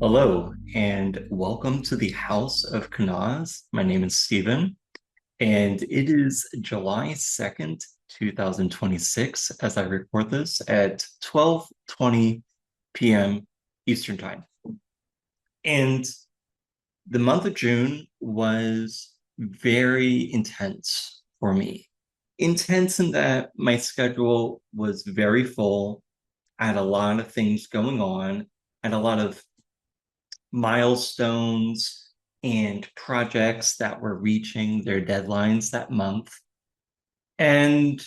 Hello, and welcome to the House of Kanaz. My name is Stephen, and it is July 2nd, 2026, as I record this at 12:20 p.m. Eastern Time. And the month of June was very intense for me. Intense in that my schedule was very full. I had a lot of things going on, and a lot of milestones and projects that were reaching their deadlines that month. And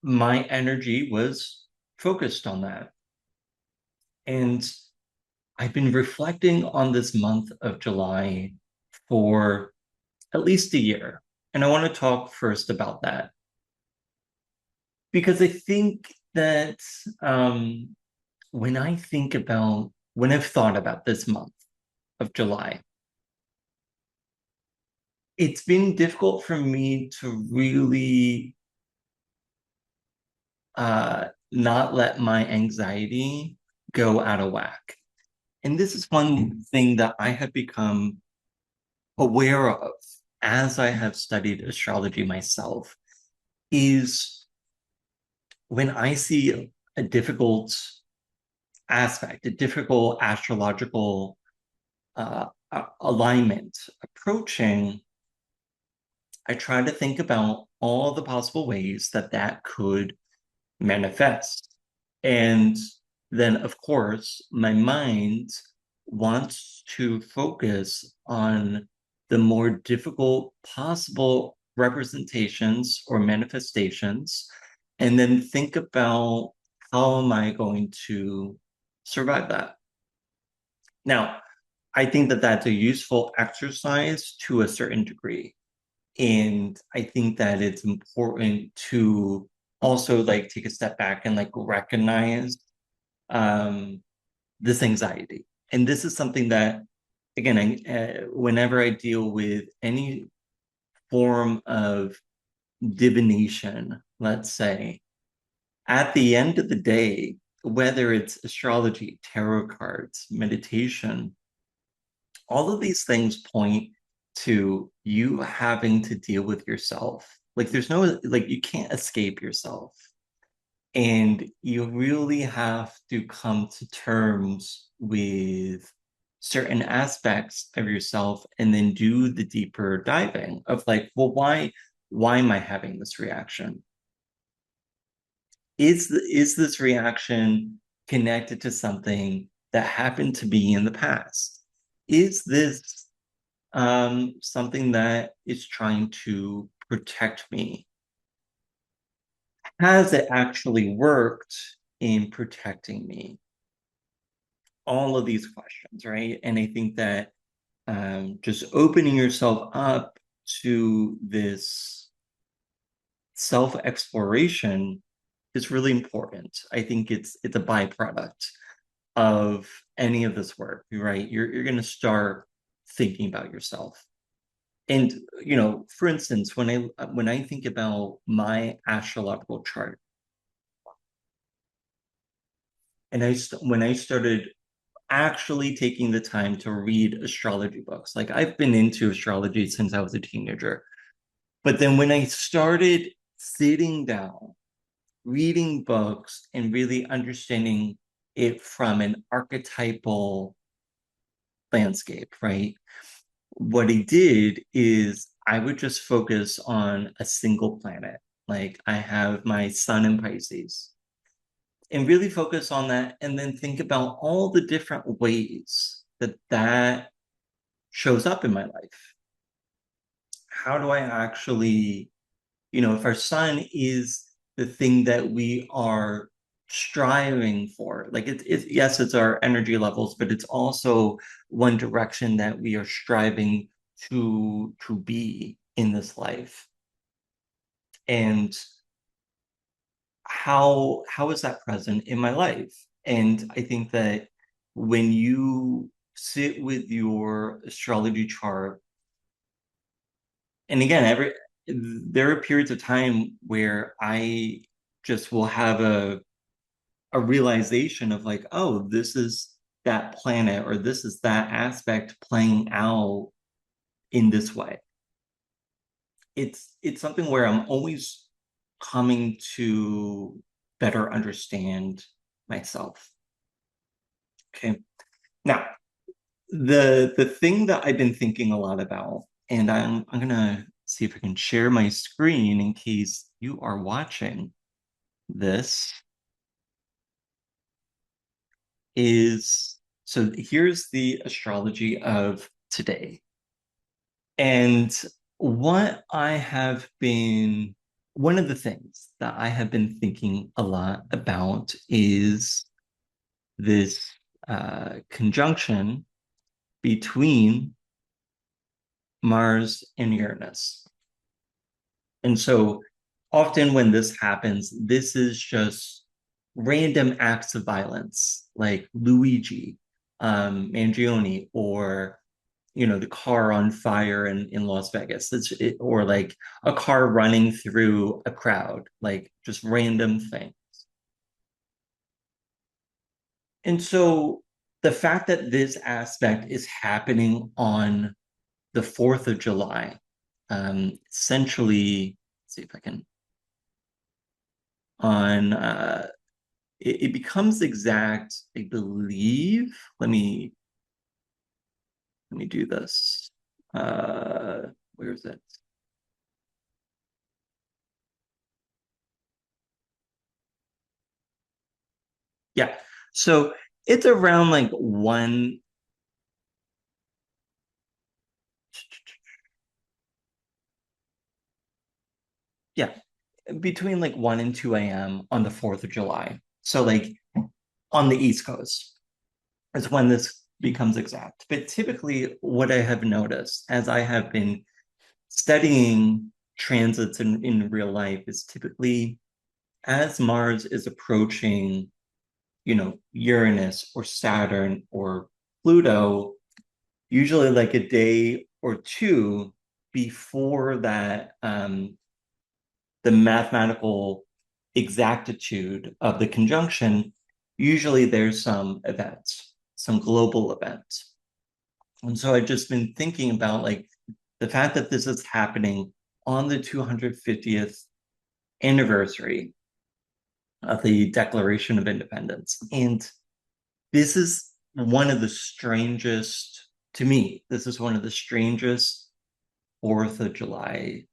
my energy was focused on that. And I've been reflecting on this month of July for at least a year. And I want to talk first about that because I think that when when I've thought about this month of July, it's been difficult for me to really not let my anxiety go out of whack. And this is one thing that I have become aware of as I have studied astrology myself is when I see a difficult aspect, a difficult astrological alignment approaching, I try to think about all the possible ways that that could manifest. And then, of course, my mind wants to focus on the more difficult possible representations or manifestations, and then think about how am I going to survive that? Now, I think that that's a useful exercise to a certain degree. And I think that it's important to also like take a step back and like recognize um, this anxiety. And this is something that, again, whenever I deal with any form of divination, let's say, at the end of the day, whether it's astrology, tarot cards, meditation, all of these things point to you having to deal with yourself. Like there's no like you can't escape yourself. And you really have to come to terms with certain aspects of yourself and then do the deeper diving of like, well, why am I having this reaction? Is this reaction connected to something that happened to me in the past? Is this something that is trying to protect me? Has it actually worked in protecting me? All of these questions, right? And I think that just opening yourself up to this self exploration is really important. I think it's a byproduct of any of this work, right? You're going to start thinking about yourself. And for instance, when I think about my astrological chart, and when I started actually taking the time to read astrology books, like I've been into astrology since I was a teenager, but then when I started sitting down, reading books, and really understanding it from an archetypal landscape, right? What I did is I would just focus on a single planet. Like I have my sun in Pisces and really focus on that and then think about all the different ways that that shows up in my life. How do I actually, if our sun is the thing that we are striving for, like yes, it's our energy levels, but it's also one direction that we are striving to be in this life. And how is that present in my life? And I think that when you sit with your astrology chart, and again, there are periods of time where I just will have a realization of like, oh, this is that planet or this is that aspect playing out in this way. It's something where I'm always coming to better understand myself. Okay. Now, the thing that I've been thinking a lot about, and I'm gonna see if I can share my screen in case you are watching this, is so here's the astrology of today. And what I have been, one of the things that I have been thinking a lot about is this conjunction between Mars and Uranus. And so often when this happens, this is just random acts of violence, like Luigi, Mangione, or the car on fire in Las Vegas. Or like a car running through a crowd, like just random thing. And so the fact that this aspect is happening on the 4th of July, essentially, let's see if I can, on, it becomes exact, I believe. Let me do this. Where is it? Yeah. So it's around like one, yeah, between like 1 and 2 a.m. on the 4th of July. So like on the East Coast is when this becomes exact. But typically what I have noticed as I have been studying transits in real life is typically as Mars is approaching, Uranus or Saturn or Pluto, usually like a day or two before that, the mathematical exactitude of the conjunction, usually there's some events, some global events. And so I've just been thinking about like the fact that this is happening on the 250th anniversary of the Declaration of Independence. And this is one of the strangest, to me, this is one of the strangest 4th of July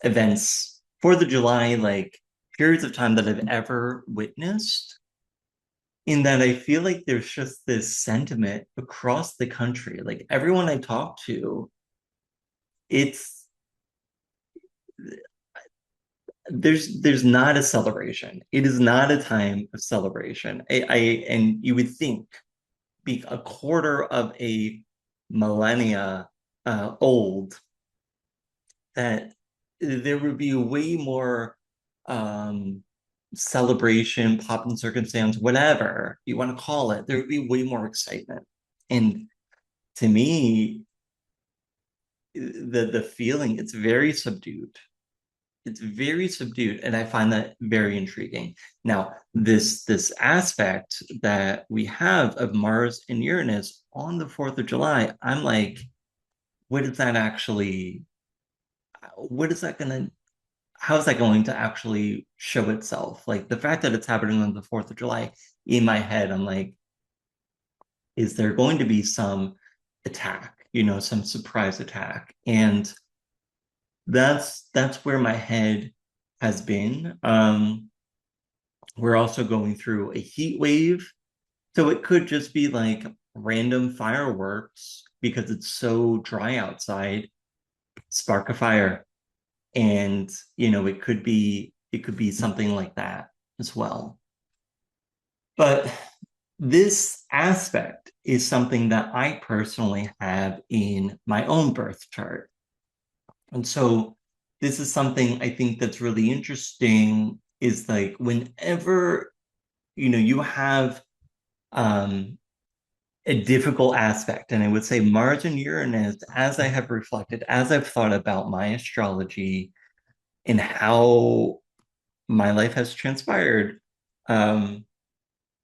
events, 4th of July, like periods of time that I've ever witnessed, in that I feel like there's just this sentiment across the country. Like everyone I talk to, it's there's not a celebration. It is not a time of celebration. I and you would think be a quarter of a millennia old that there would be way more um, celebration, pop and circumstance, whatever you want to call it. There would be way more excitement. And to me, the feeling, it's very subdued. It's very subdued, and I find that very intriguing. Now, this aspect that we have of Mars and Uranus on the 4th of July, I'm like, what is that actually? What is that gonna? How is that going to actually show itself? Like the fact that it's happening on the 4th of July, in my head, I'm like, is there going to be some attack? Some surprise attack, and that's where my head has been. We're also going through a heat wave, so it could just be like random fireworks because it's so dry outside, spark a fire. And it could be something like that as well. But this aspect is something that I personally have in my own birth chart. And so this is something I think that's really interesting is like whenever you have um a difficult aspect, and I would say Mars and Uranus, as I have reflected, as I've thought about my astrology and how my life has transpired, um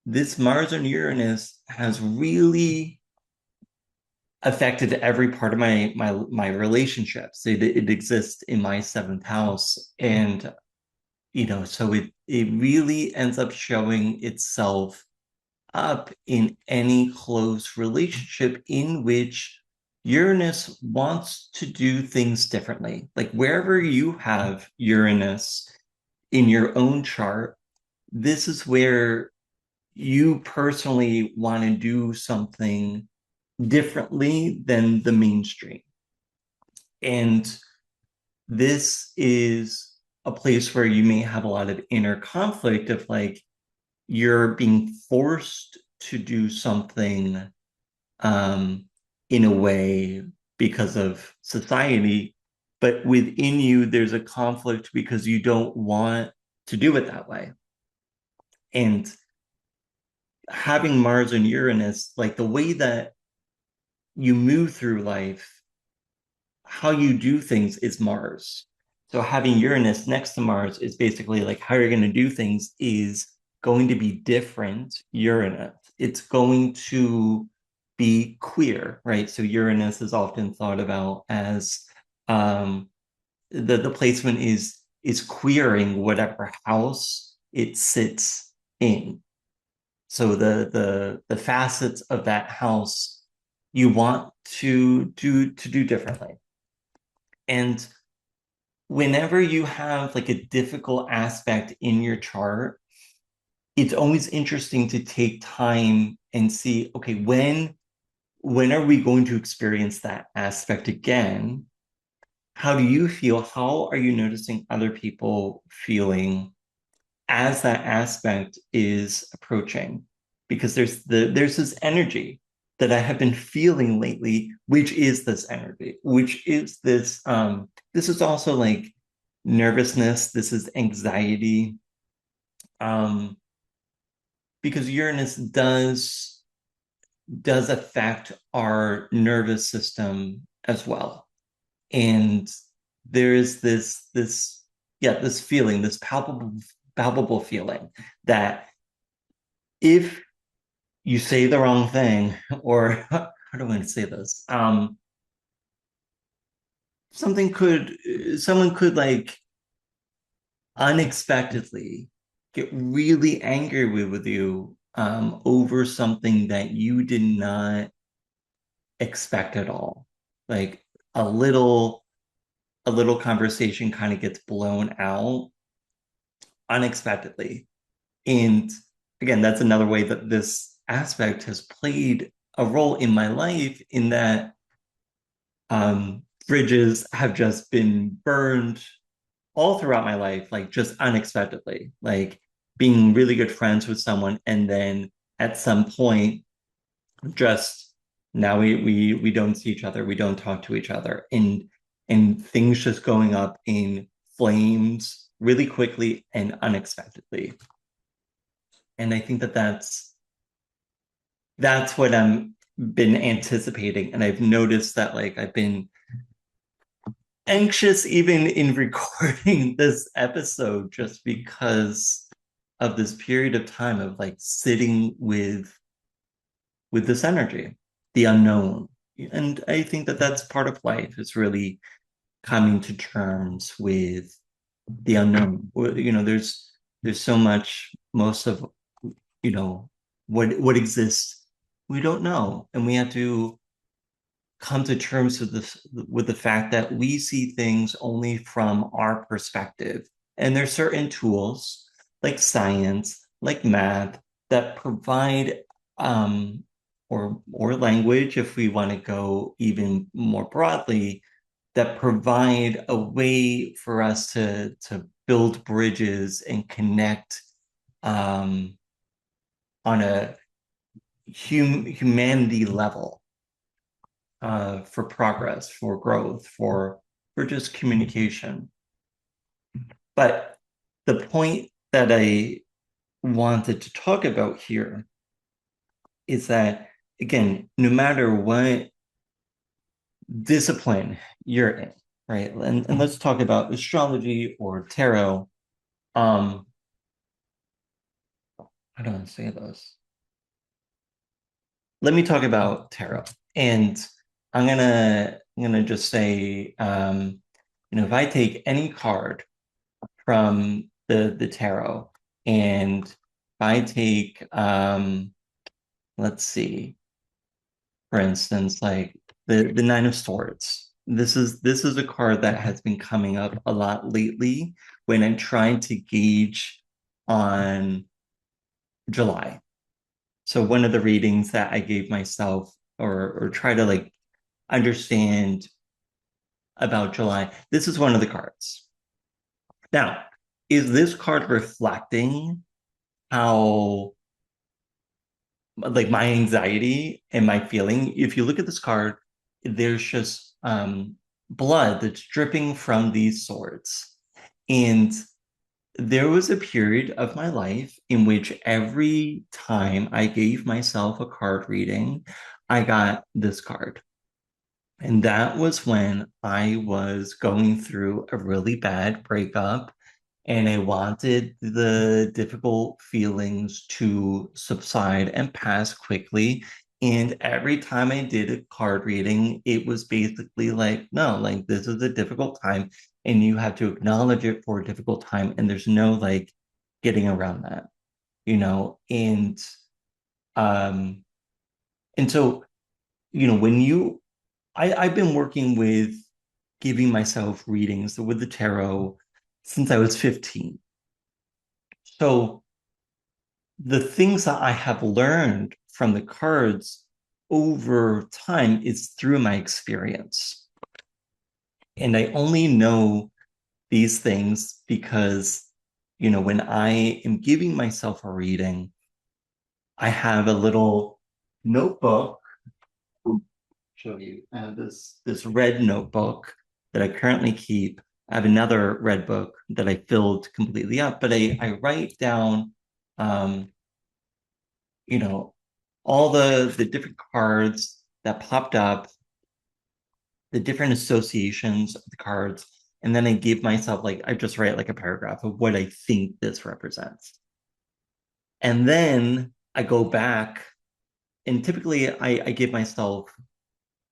this Mars and Uranus has really affected every part of my relationships. It exists in my seventh house, and so it really ends up showing itself up in any close relationship in which Uranus wants to do things differently. Like wherever you have Uranus in your own chart, this is where you personally want to do something differently than the mainstream. And this is a place where you may have a lot of inner conflict of like you're being forced to do something um, in a way because of society, but within you, there's a conflict because you don't want to do it that way. And having Mars and Uranus, like the way that you move through life, how you do things is Mars. So having Uranus next to Mars is basically like how you're going to do things is going to be different Uranus. It's going to be queer, right? So Uranus is often thought about as um, the placement is queering whatever house it sits in. So the facets of that house you want to do differently. And whenever you have like a difficult aspect in your chart, it's always interesting to take time and see, okay, when are we going to experience that aspect again? How do you feel? How are you noticing other people feeling as that aspect is approaching? Because there's this energy that I have been feeling lately, which is this energy, which is this is also like nervousness, this is anxiety. Um, because Uranus does affect our nervous system as well. And there is this feeling, this palpable feeling that if you say the wrong thing, or how do I say this? Something could Someone could like unexpectedly get really angry with you over something that you did not expect at all. Like a little a little conversation kind of gets blown out unexpectedly. And again, that's another way that this aspect has played a role in my life in that bridges have just been burned all throughout my life, like just unexpectedly, like being really good friends with someone. And then at some point, just now we don't see each other, we don't talk to each other. And things just going up in flames really quickly and unexpectedly. And I think that that's what I'm been anticipating. And I've noticed that like I've been anxious even in recording this episode just because of this period of time of like sitting with this energy, the unknown. And I think that that's part of life is really coming to terms with the unknown. There's so much, most of what exists we don't know, and we have to come to terms with the fact that we see things only from our perspective. And there's certain tools like science, like math, that provide or language, if we want to go even more broadly, that provide a way for us to build bridges and connect um, on a humanity level for progress, for growth, for just communication. But the point that I wanted to talk about here is that, again, no matter what discipline you're in, right? And let's talk about astrology or tarot. Um, How do I say this? Let me talk about tarot. And I'm gonna just say, if I take any card from the tarot, and if I take, let's see, for instance, like the Nine of Swords. This is a card that has been coming up a lot lately when I'm trying to gauge on July. So one of the readings that I gave myself, or try to like understand about July, this is one of the cards. Now, is this card reflecting how like my anxiety and my feeling? If you look at this card, there's just blood that's dripping from these swords. And there was a period of my life in which every time I gave myself a card reading, I got this card. And that was when I was going through a really bad breakup, and I wanted the difficult feelings to subside and pass quickly. And every time I did a card reading, it was basically like, no, like this is a difficult time, and you have to acknowledge it for a difficult time. And there's no like getting around that, you know? Um, and so, when I've been working with giving myself readings with the tarot since I was 15. So the things that I have learned from the cards over time is through my experience. And I only know these things because, when I am giving myself a reading, I have a little notebook. I'll show you. I have this red notebook that I currently keep. I have another red book that I filled completely up, but I write down um, you know, all the different cards that popped up, the different associations of the cards, and then I give myself like I just write like a paragraph of what I think this represents. And then I go back, and typically I give myself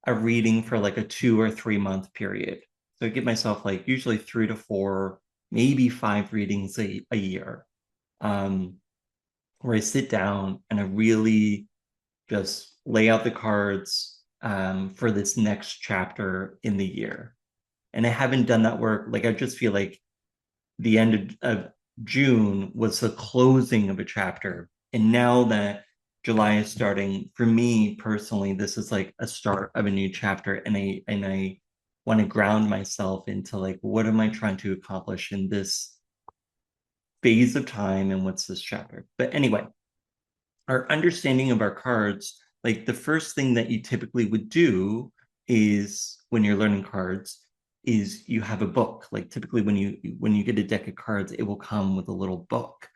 a reading for like a 2 or 3 month period. So I give myself like usually 3 to 4, maybe 5 readings a year, um, where I sit down and I really just lay out the cards for this next chapter in the year. And I haven't done that work. Like, I just feel like the end of June was the closing of a chapter. And now that July is starting, for me personally, this is like a start of a new chapter. And I want to ground myself into like, what am I trying to accomplish in this phase of time, and what's this chapter? But anyway, our understanding of our cards, like the first thing that you typically would do is when you're learning cards is you have a book. Like typically when you get a deck of cards, it will come with a little book.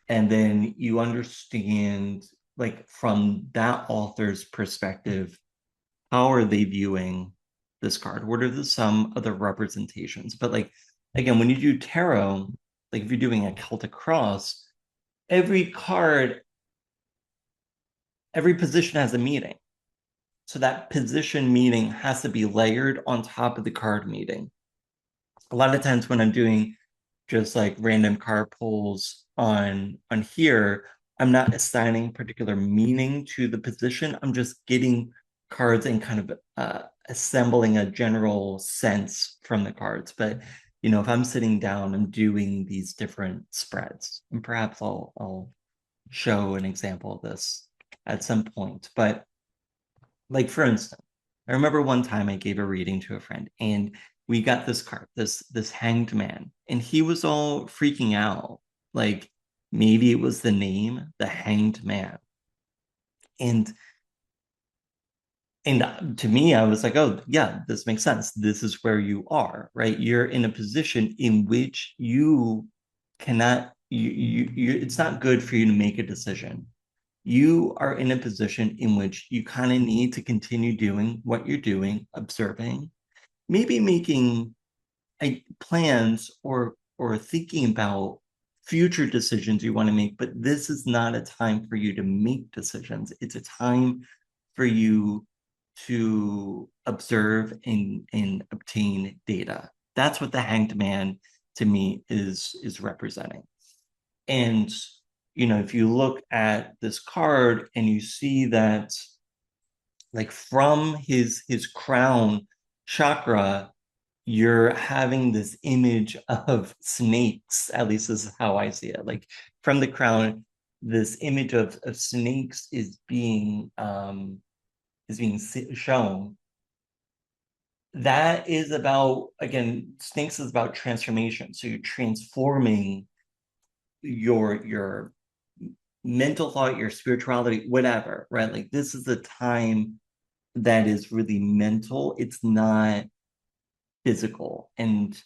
And then you understand like from that author's perspective, how are they viewing this card? What are some of the representations? But like again, when you do tarot, like if you're doing a Celtic cross, every card, every position has a meaning. So that position meaning has to be layered on top of the card meaning. A lot of times when I'm doing just like random card pulls on here, I'm not assigning particular meaning to the position. I'm just getting cards and kind of assembling a general sense from the cards. But if I'm sitting down, I'm doing these different spreads, and perhaps I'll show an example of this at some point. But like for instance, I remember one time I gave a reading to a friend, and we got this card, this hanged man, and he was all freaking out. Like maybe it was the name, the hanged man. And to me, I was like, oh yeah, this makes sense. This is where you are, right? You're in a position in which you cannot it's not good for you to make a decision. You are in a position in which you kind of need to continue doing what you're doing, observing, maybe making plans, or thinking about future decisions you want to make, but this is not a time for you to make decisions. It's a time for you to observe and obtain data. That's what the Hanged Man to me is representing. And if you look at this card and you see that like from his crown chakra, you're having this image of snakes, at least this is how I see it. Like from the crown, this image of snakes is being shown. That is about, again, snakes is about transformation. So you're transforming your mental thought, your spirituality, whatever, right? Like this is a time that is really mental. It's not physical. And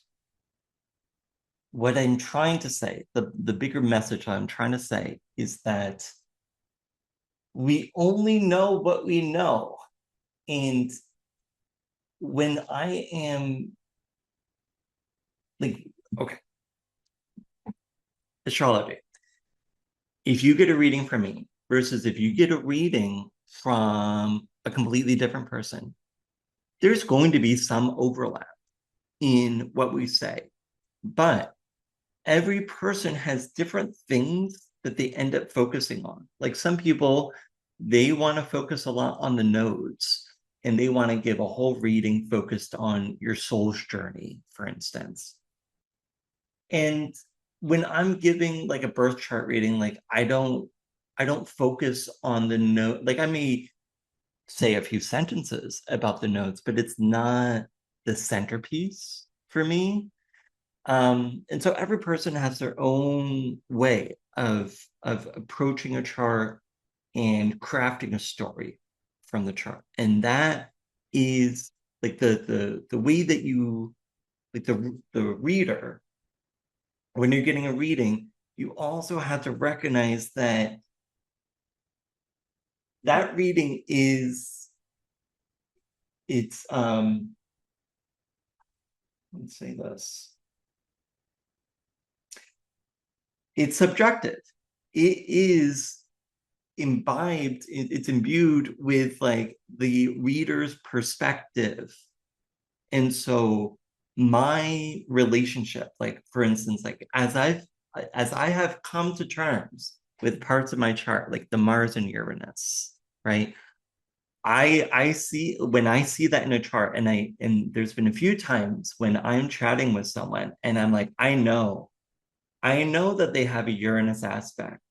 what I'm trying to say, the bigger message I'm trying to say is that we only know what we know. And when I am like, okay, astrology, if you get a reading from me versus if you get a reading from a completely different person, there's going to be some overlap in what we say. But every person has different things that they end up focusing on. Like some people, they want to focus a lot on the nodes and they want to give a whole reading focused on your soul's journey, for instance. And when I'm giving like a birth chart reading, like I don't focus on the node. Like I may say a few sentences about the nodes, but it's not the centerpiece for me. And so every person has their own way of approaching a chart and crafting a story from the chart. And that is like the way that you like the reader, when you're getting a reading, you also have to recognize that that reading is it's let's say this, it's subjective. It is imbibed, it's imbued with like the reader's perspective. And so my relationship, like for instance, like as I have come to terms with parts of my chart, like the Mars and Uranus, right? I see when I see that in a chart, and there's been a few times when I'm chatting with someone and I'm like, I know that they have a Uranus aspect.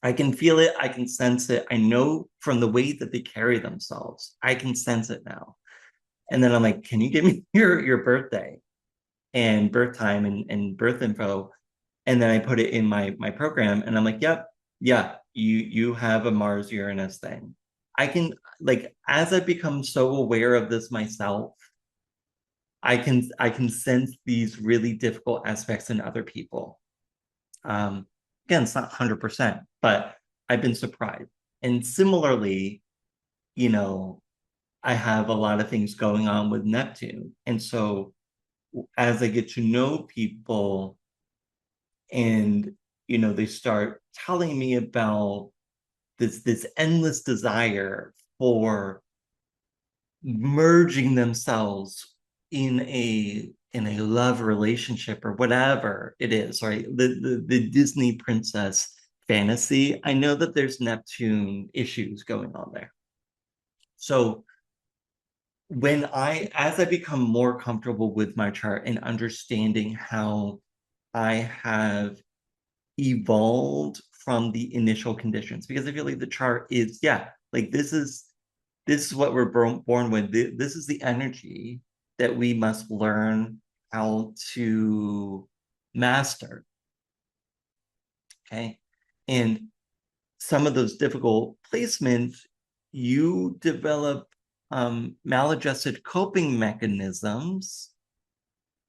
I can feel it, I can sense it. I know from the way that they carry themselves. I can sense it now. And then I'm like, can you give me your birthday and birth time and birth info? And then I put it in my program and I'm like, yep, yeah, you have a Mars Uranus thing. I can, like, as I become so aware of this myself, I can sense these really difficult aspects in other people. Um, Again, it's not 100%, but I've been surprised. And similarly, you know, I have a lot of things going on with Neptune. And so as I get to know people and, they start telling me about this endless desire for merging themselves in a love relationship or whatever it is, right? The Disney princess fantasy. I know that there's Neptune issues going on there. So as I become more comfortable with my chart and understanding how I have evolved from the initial conditions, because I feel like the chart is, yeah, like this is what we're born with. This is the energy that we must learn how to master. Okay. And some of those difficult placements, you develop maladjusted coping mechanisms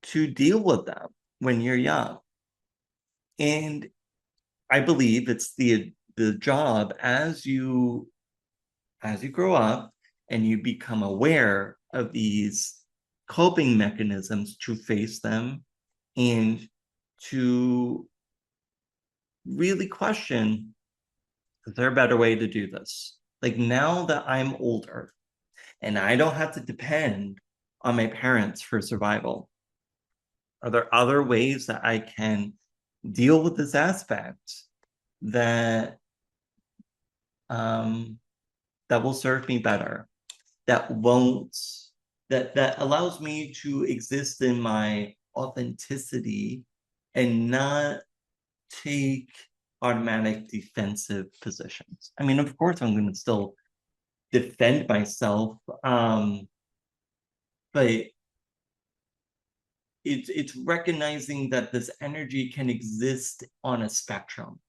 to deal with them when you're young. And I believe it's the job as you grow up and you become aware of these coping mechanisms to face them and to really question, is there a better way to do this? Like now that I'm older and I don't have to depend on my parents for survival, are there other ways that I can deal with this aspect that um, that will serve me better, that won't that allows me to exist in my authenticity and not take automatic defensive positions. I mean, of course, I'm going to still defend myself, but it's recognizing that this energy can exist on a spectrum,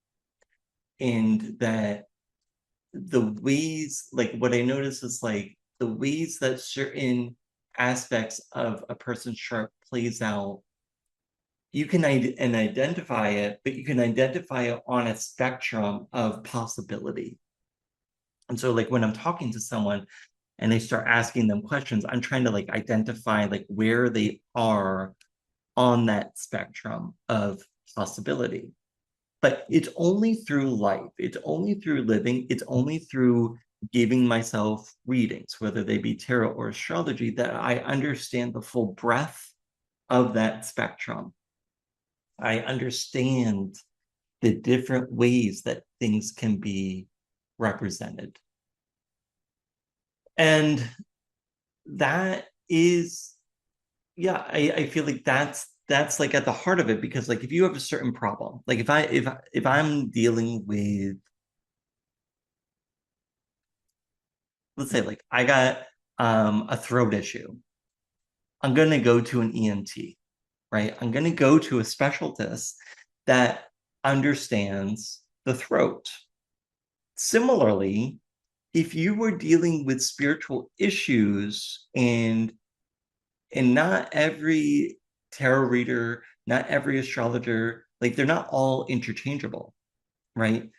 and that the ways, like what I notice is like the ways that certain aspects of a person's chart plays out, you can identify it, but you can identify it on a spectrum of possibility. And so like when I'm talking to someone and they start asking them questions, I'm trying to like identify like where they are on that spectrum of possibility. But it's only through life, it's only through living, it's only through giving myself readings, whether they be tarot or astrology, that I understand the full breadth of that spectrum. I understand the different ways that things can be represented. And that is, yeah, I feel like that's like at the heart of it, because like if you have a certain problem, like if I'm dealing with, let's say like I got a throat issue, I'm gonna go to an ENT, right? I'm gonna go to a specialist that understands the throat. Similarly, if you were dealing with spiritual issues, and not every tarot reader, not every astrologer, like they're not all interchangeable, right?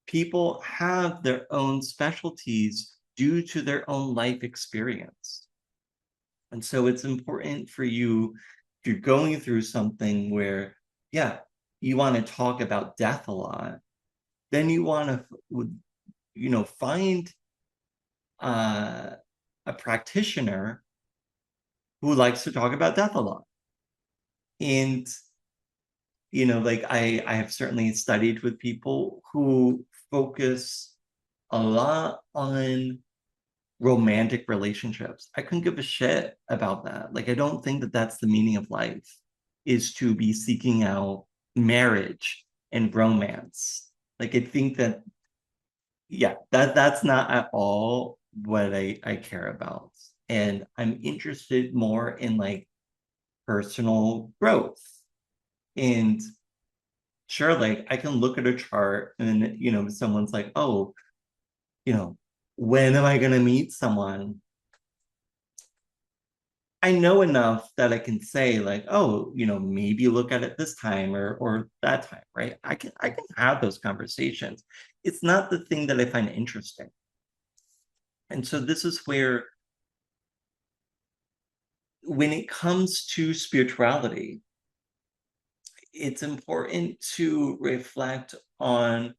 People have their own specialties due to their own life experience. And so it's important for you, if you're going through something where, yeah, you want to talk about death a lot, then you want to, find uh, a practitioner who likes to talk about death a lot. And like I have certainly studied with people who focus a lot on romantic relationships. I couldn't give a shit about that. Like I don't think that that's the meaning of life, is to be seeking out marriage and romance. Like I think that, yeah, that's not at all what I care about. And I'm interested more in like personal growth. And sure, like I can look at a chart and someone's like, oh, you know, when am I gonna meet someone? I know enough that I can say like, oh, maybe look at it this time or that time, right? I can have those conversations. It's not the thing that I find interesting. And so this is where, when it comes to spirituality, it's important to reflect on,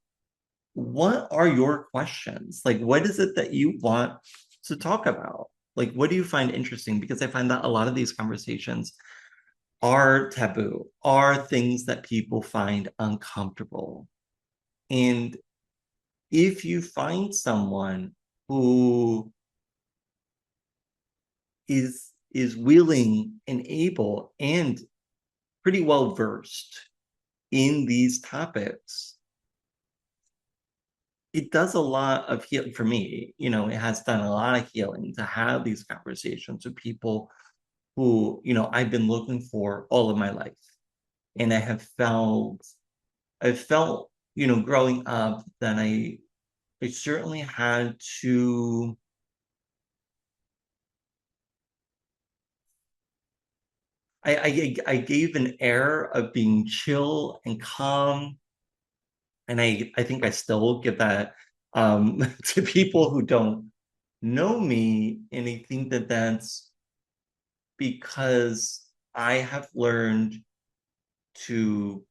what are your questions? Like, what is it that you want to talk about? Like, what do you find interesting? Because I find that a lot of these conversations are taboo, are things that people find uncomfortable. And if you find someone who is willing and able and pretty well versed in these topics, it does a lot of healing for me. It has done a lot of healing to have these conversations with people who, I've been looking for all of my life. And I felt, growing up that I certainly had to, I gave an air of being chill and calm. And I think I still give that to people who don't know me. And I think that that's because I have learned to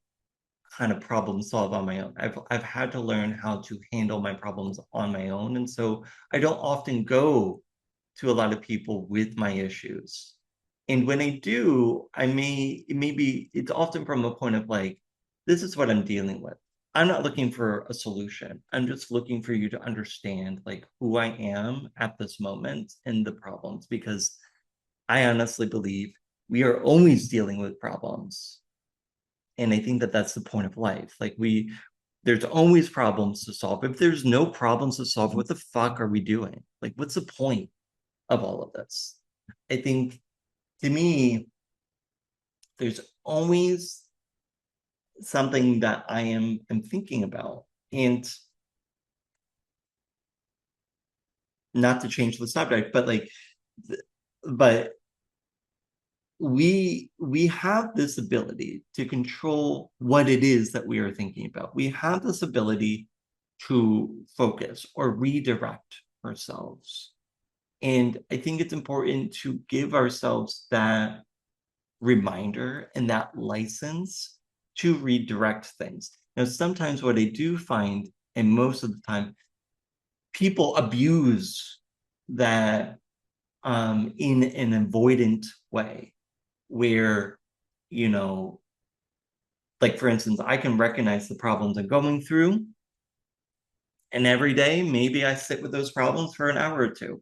kind of problem solve on my own. I've had to learn how to handle my problems on my own. And so I don't often go to a lot of people with my issues. And when I do, maybe it's often from a point of like, this is what I'm dealing with. I'm not looking for a solution. I'm just looking for you to understand like who I am at this moment and the problems, because I honestly believe we are always dealing with problems. And I think that that's the point of life. Like there's always problems to solve. If there's no problems to solve, what the fuck are we doing? Like, what's the point of all of this? I think to me, there's always something that am thinking about. And not to change the subject, but like, but we have this ability to control what it is that we are thinking about. We have this ability to focus or redirect ourselves. And I think it's important to give ourselves that reminder and that license to redirect things. Now, sometimes what I do find, and most of the time, people abuse that in an avoidant way, where, you know, like for instance, I can recognize the problems I'm going through, and every day maybe I sit with those problems for an hour or two.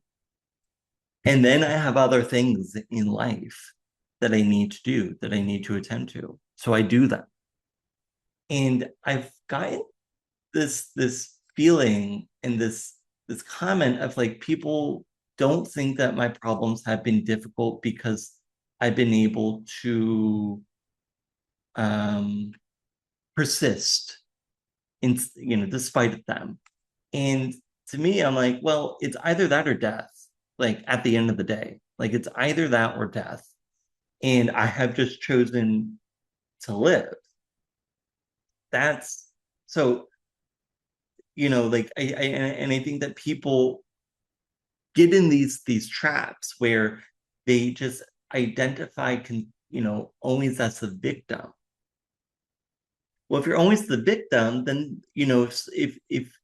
And then I have other things in life that I need to do, that I need to attend to. So I do that. And I've gotten this feeling and this comment of like, people don't think that my problems have been difficult because I've been able to um, persist in, despite them. And to me, I'm like, well, it's either that or death. Like at the end of the day, like it's either that or death. And I have just chosen to live. That's so, like and I think that people get in these traps where they just identify always as the victim. Well, if you're always the victim, then if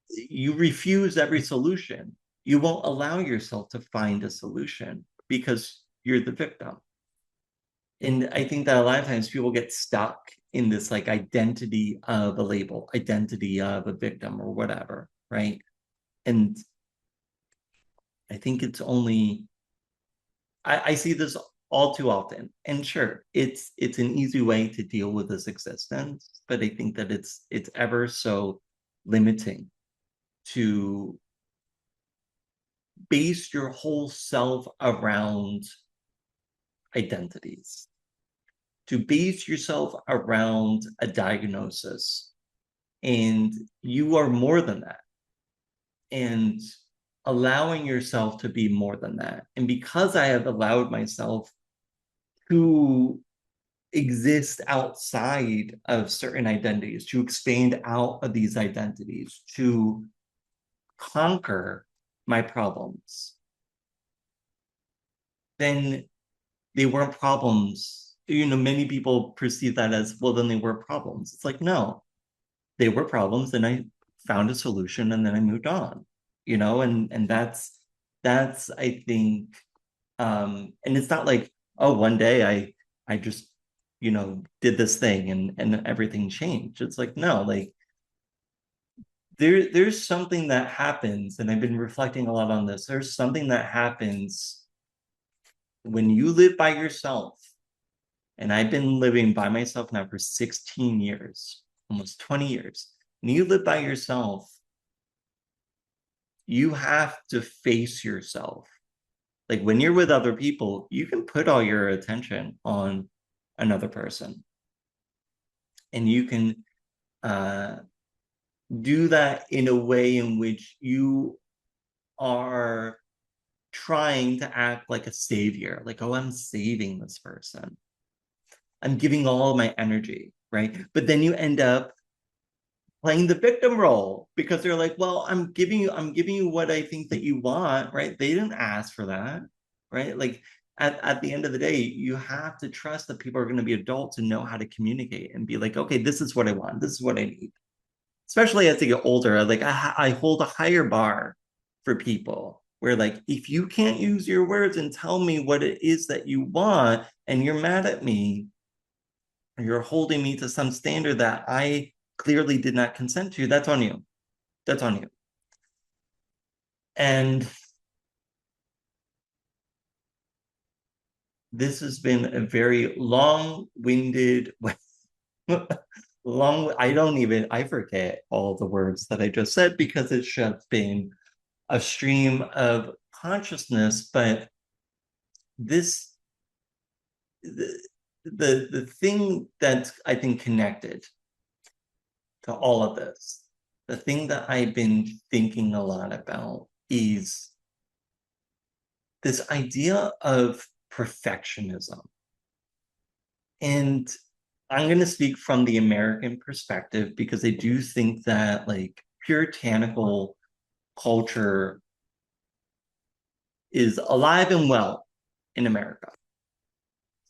you refuse every solution, you won't allow yourself to find a solution because you're the victim. And I think that a lot of times people get stuck in this like identity of a label, identity of a victim or whatever, right? And I think it's only I see this all too often. And sure, it's an easy way to deal with this existence, but I think that it's ever so limiting to base your whole self around identities, to base yourself around a diagnosis. And you are more than that. And allowing yourself to be more than that. And because I have allowed myself to exist outside of certain identities, to expand out of these identities, to conquer my problems, then they weren't problems. Many people perceive that as, well, then they were problems. It's like, no, they were problems, and I found a solution, and then I moved on. And that's I think, and it's not like, oh, one day I just did this thing and everything changed. It's like, no, like there's something that happens, and I've been reflecting a lot on this. There's something that happens when you live by yourself. And I've been living by myself now for 16 years, almost 20 years. When you live by yourself, you have to face yourself. Like when you're with other people, you can put all your attention on another person. And you can do that in a way in which you are trying to act like a savior, like, oh, I'm saving this person. I'm giving all my energy, right? But then you end up playing the victim role because they're like, well, I'm giving you what I think that you want, right? They didn't ask for that, right? Like at the end of the day, you have to trust that people are going to be adults and know how to communicate and be like, okay, this is what I want, this is what I need. Especially as they get older, like I hold a higher bar for people where like if you can't use your words and tell me what it is that you want and you're mad at me, you're holding me to some standard that I clearly did not consent to, that's on you. That's on you. And this has been a very long-winded, I forget all the words that I just said because it's just been a stream of consciousness. But this, the thing that's, I think, connected to all of this, the thing that I've been thinking a lot about is this idea of perfectionism. And I'm going to speak from the American perspective because I do think that like puritanical culture is alive and well in America.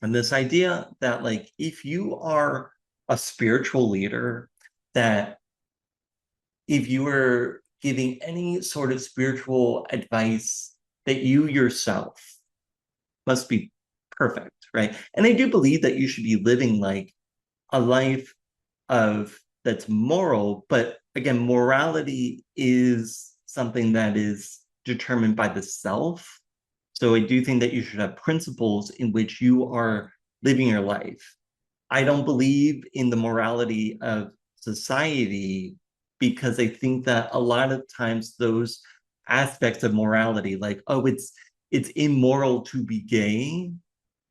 And this idea that like if you are a spiritual leader, that if you are giving any sort of spiritual advice, that you yourself must be perfect, right? And I do believe that you should be living like a life of that's moral, but again, morality is something that is determined by the self. So I do think that you should have principles in which you are living your life. I don't believe in the morality of society because I think that a lot of times those aspects of morality, like, oh, it's immoral to be gay,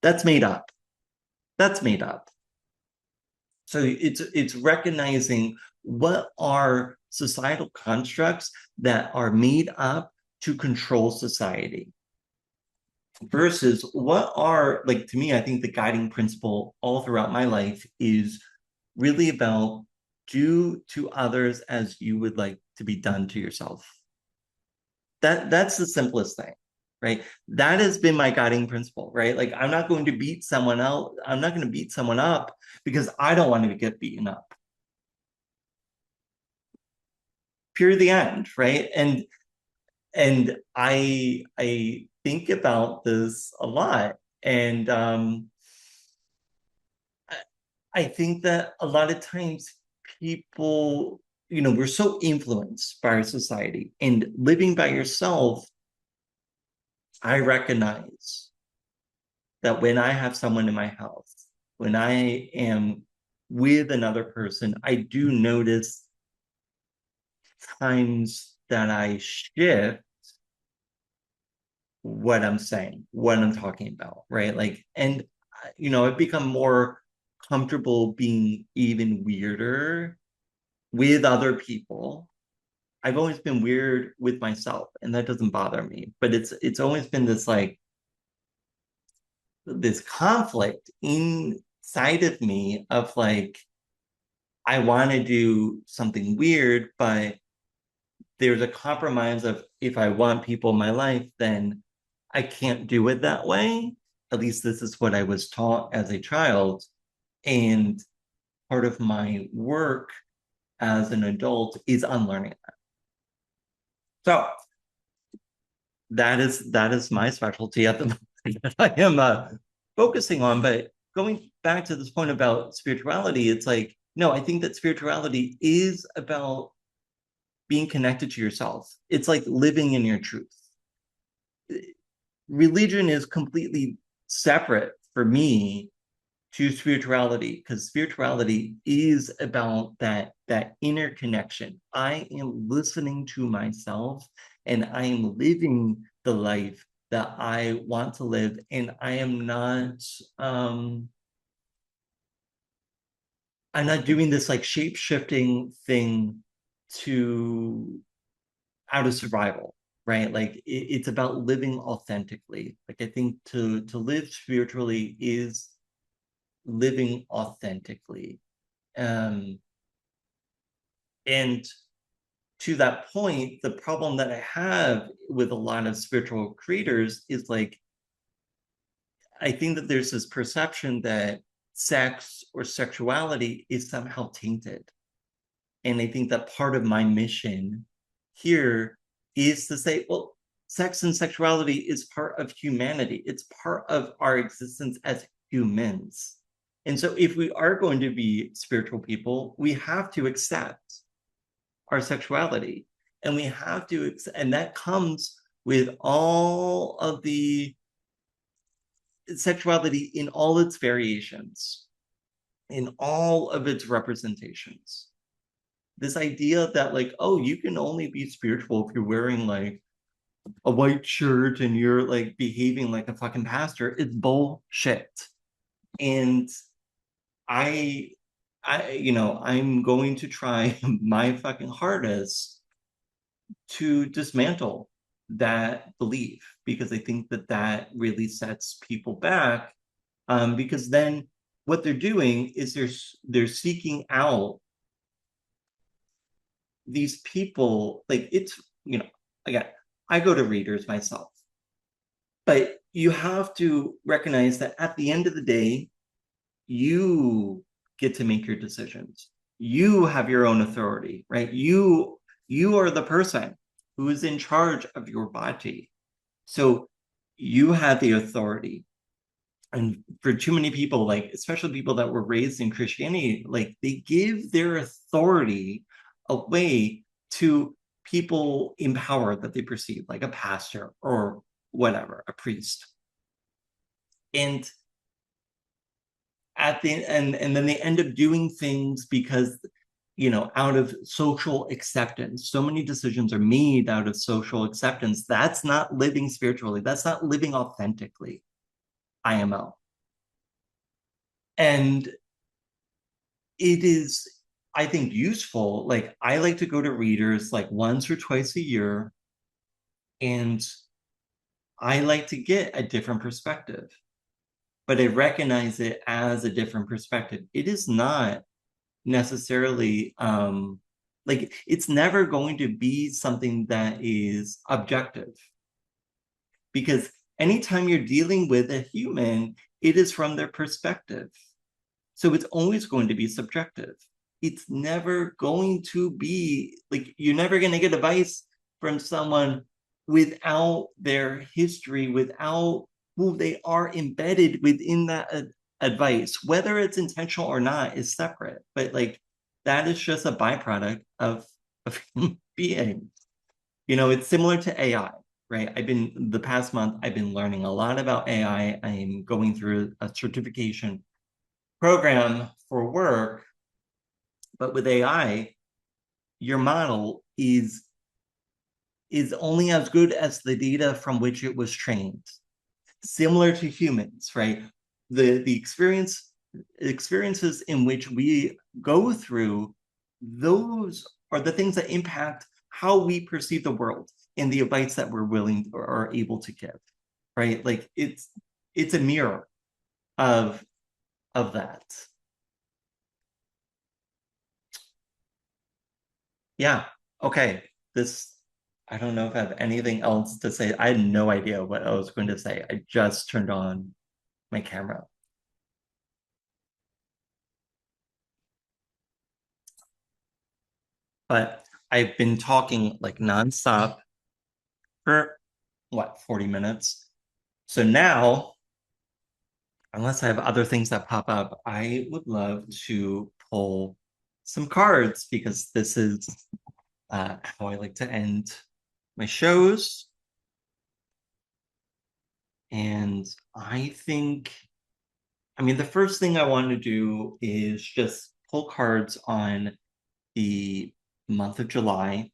that's made up. That's made up. So it's recognizing what are societal constructs that are made up to control society versus what are, like, to me, I think the guiding principle all throughout my life is really about do to others as you would like to be done to yourself. That's the simplest thing, right? That has been my guiding principle, right? Like I'm not going to beat someone else. I'm not going to beat someone up because I don't want to get beaten up. Pure the end, right? And I think about this a lot. And I think that a lot of times people, we're so influenced by our society and living by yourself. I recognize that when I have someone in my house, when I am with another person, I do notice times that I shift what I'm saying, what I'm talking about, right? Like, and I've become more comfortable being even weirder with other people. I've always been weird with myself, and that doesn't bother me. But it's always been this like this conflict inside of me of like I want to do something weird, but there's a compromise of if I want people in my life, then I can't do it that way. At least this is what I was taught as a child. And part of my work as an adult is unlearning that. So that is my specialty at the moment that I am focusing on. But going back to this point about spirituality, it's like, no, I think that spirituality is about being connected to yourself. It's like living in your truth. Religion is completely separate for me to spirituality because spirituality is about that inner connection. I am listening to myself and I am living the life that I want to live, and I'm not doing this like shape-shifting thing to out of survival, right? Like it's about living authentically. Like I think to live spiritually is living authentically. Um, and to that point, the problem that I have with a lot of spiritual creators is like I think that there's this perception that sex or sexuality is somehow tainted. And I think that part of my mission here is to say, well, sex and sexuality is part of humanity. It's part of our existence as humans. And so if we are going to be spiritual people, we have to accept our sexuality. And we have to, and that comes with all of the sexuality in all its variations, in all of its representations. This idea that, like, oh, you can only be spiritual if you're wearing like a white shirt and you're like behaving like a fucking pastor, it's bullshit. And I I'm going to try my fucking hardest to dismantle that belief, because I think that that really sets people back, because then what they're doing is they're seeking out these people. Like, it's, again, I go to readers myself, but you have to recognize that at the end of the day, you get to make your decisions. You have your own authority, right? You are the person who is in charge of your body. So you have the authority. And for too many people, like especially people that were raised in Christianity, like they give their authority away to people in power that they perceive, like a pastor or whatever, a priest. And and then they end up doing things because, out of social acceptance. So many decisions are made out of social acceptance. That's not living spiritually. That's not living authentically, IMO. And it is, I think, useful. Like, I like to go to readers like once or twice a year, and I like to get a different perspective, but I recognize it as a different perspective. It is not necessarily, like, it's never going to be something that is objective, because anytime you're dealing with a human, it is from their perspective. So it's always going to be subjective. It's never going to be like, you're never going to get advice from someone without their history, without who they are embedded within that advice. Whether it's intentional or not is separate, but like, that is just a byproduct of being. It's similar to AI, right? The past month, I've been learning a lot about AI. I'm going through a certification program for work, but with AI, your model is only as good as the data from which it was trained. Similar to humans, right? The experiences in which we go through, those are the things that impact how we perceive the world and the advice that we're willing or are able to give, right? Like, it's a mirror of that. Yeah. Okay. I don't know if I have anything else to say. I had no idea what I was going to say. I just turned on my camera. But I've been talking like nonstop for what, 40 minutes. So now, unless I have other things that pop up, I would love to pull some cards, because this is how I like to end my shows. And I think, the first thing I want to do is just pull cards on the month of July.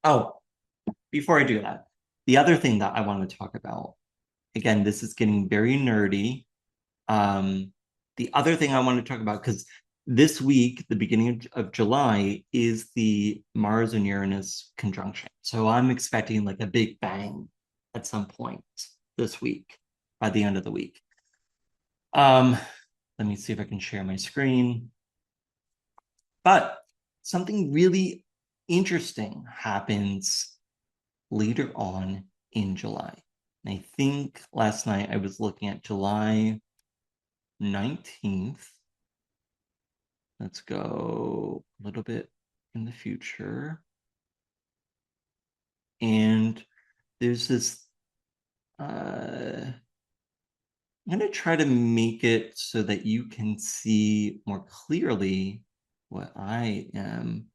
Oh, before I do that, the other thing that I want to talk about, again, this is getting very nerdy. The other thing I want to talk about, because this week, the beginning of July, is the Mars and Uranus conjunction. So I'm expecting like a big bang at some point this week, by the end of the week. Let me see if I can share my screen. But something really interesting happens later on in July. And I think last night I was looking at July 19th. Let's go a little bit in the future. And there's this, I'm going to try to make it so that you can see more clearly what I am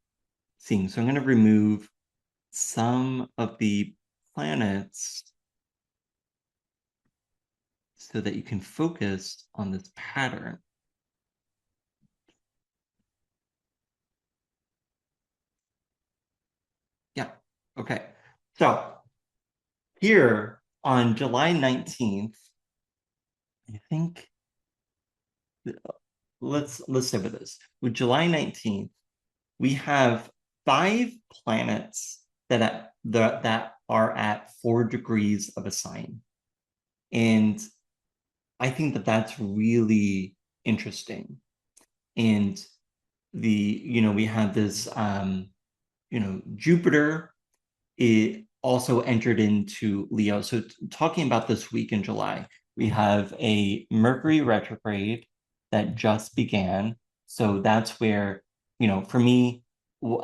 seeing. So I'm going to remove some of the planets so that you can focus on this pattern. Yeah, okay. So here on July 19th, I think let's say with this. With July 19th, we have 5 planets that are at 4 degrees of a sign. And I think that that's really interesting. And we have this Jupiter, it also entered into Leo. So talking about this week in July, we have a Mercury retrograde that just began. So that's where, for me,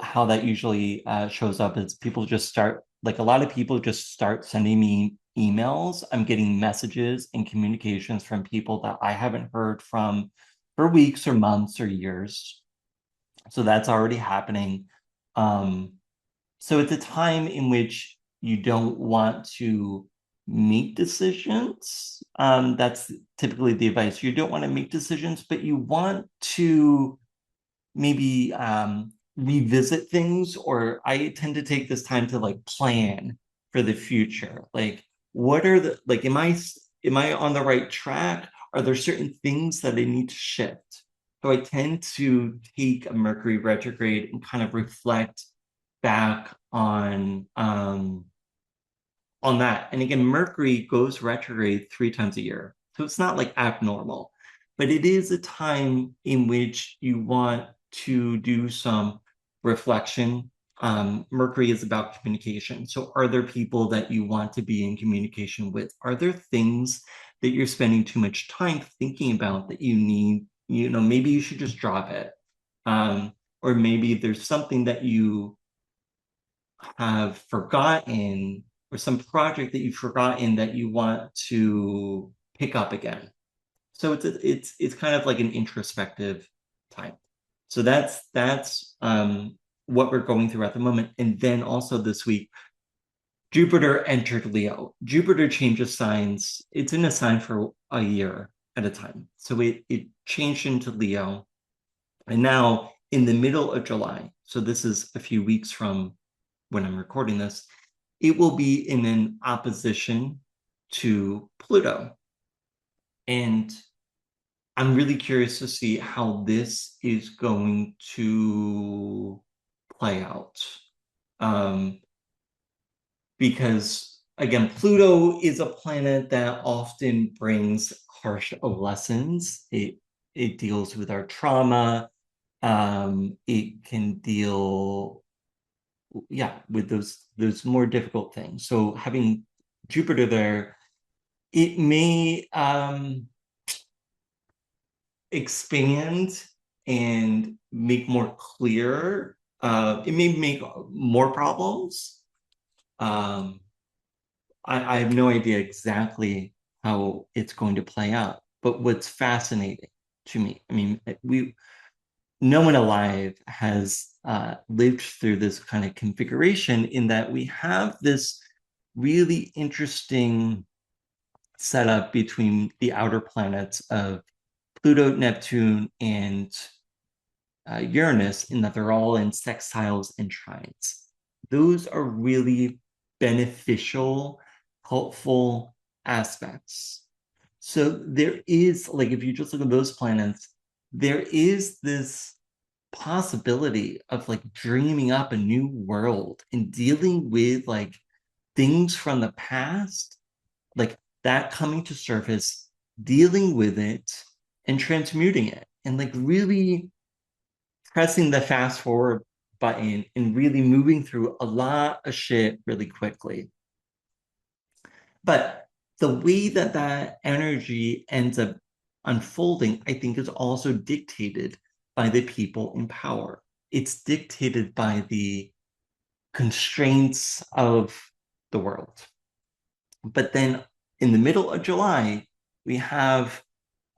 how that usually shows up is people just start, like a lot of people just start sending me emails. I'm getting messages and communications from people that I haven't heard from for weeks or months or years. So that's already happening. Um, so it's a time in which you don't want to make decisions. That's typically the advice. You don't want to make decisions, but you want to maybe revisit things, or I tend to take this time to like plan for the future. Like, what are the like, am I on the right track? Are there certain things that I need to shift? So I tend to take a Mercury retrograde and kind of reflect back on that. And again, Mercury goes retrograde 3 times a year. So it's not like abnormal, but it is a time in which you want to do some reflection. Mercury is about communication. So are there people that you want to be in communication with? Are there things that you're spending too much time thinking about that you need, maybe you should just drop it. Or maybe there's something that you have forgotten, or some project that you've forgotten that you want to pick up again. So it's kind of like an introspective time. So that's what we're going through at the moment. And then also this week, Jupiter entered Leo. Jupiter changes signs. It's in a sign for a year at a time. So it changed into Leo. And now in the middle of July, so this is a few weeks from when I'm recording this, it will be in an opposition to Pluto. And I'm really curious to see how this is going to play out. Um, because again, Pluto is a planet that often brings harsh lessons. It deals with our trauma. It can deal, yeah, with those more difficult things. So having Jupiter there, it may expand and make more clear. It may make more problems. Um, I have no idea exactly how it's going to play out. But what's fascinating to me, I mean, no one alive has lived through this kind of configuration, in that we have this really interesting setup between the outer planets of Pluto, Neptune, and Uranus, in that they're all in sextiles and trines. Those are really beneficial, helpful aspects. So there is, like, if you just look at those planets, there is this possibility of like dreaming up a new world and dealing with like things from the past, like that coming to surface, dealing with it and transmuting it, and like really pressing the fast forward button and really moving through a lot of shit really quickly. But the way that that energy ends up unfolding, I think, is also dictated by the people in power. It's dictated by the constraints of the world. But then in the middle of July, we have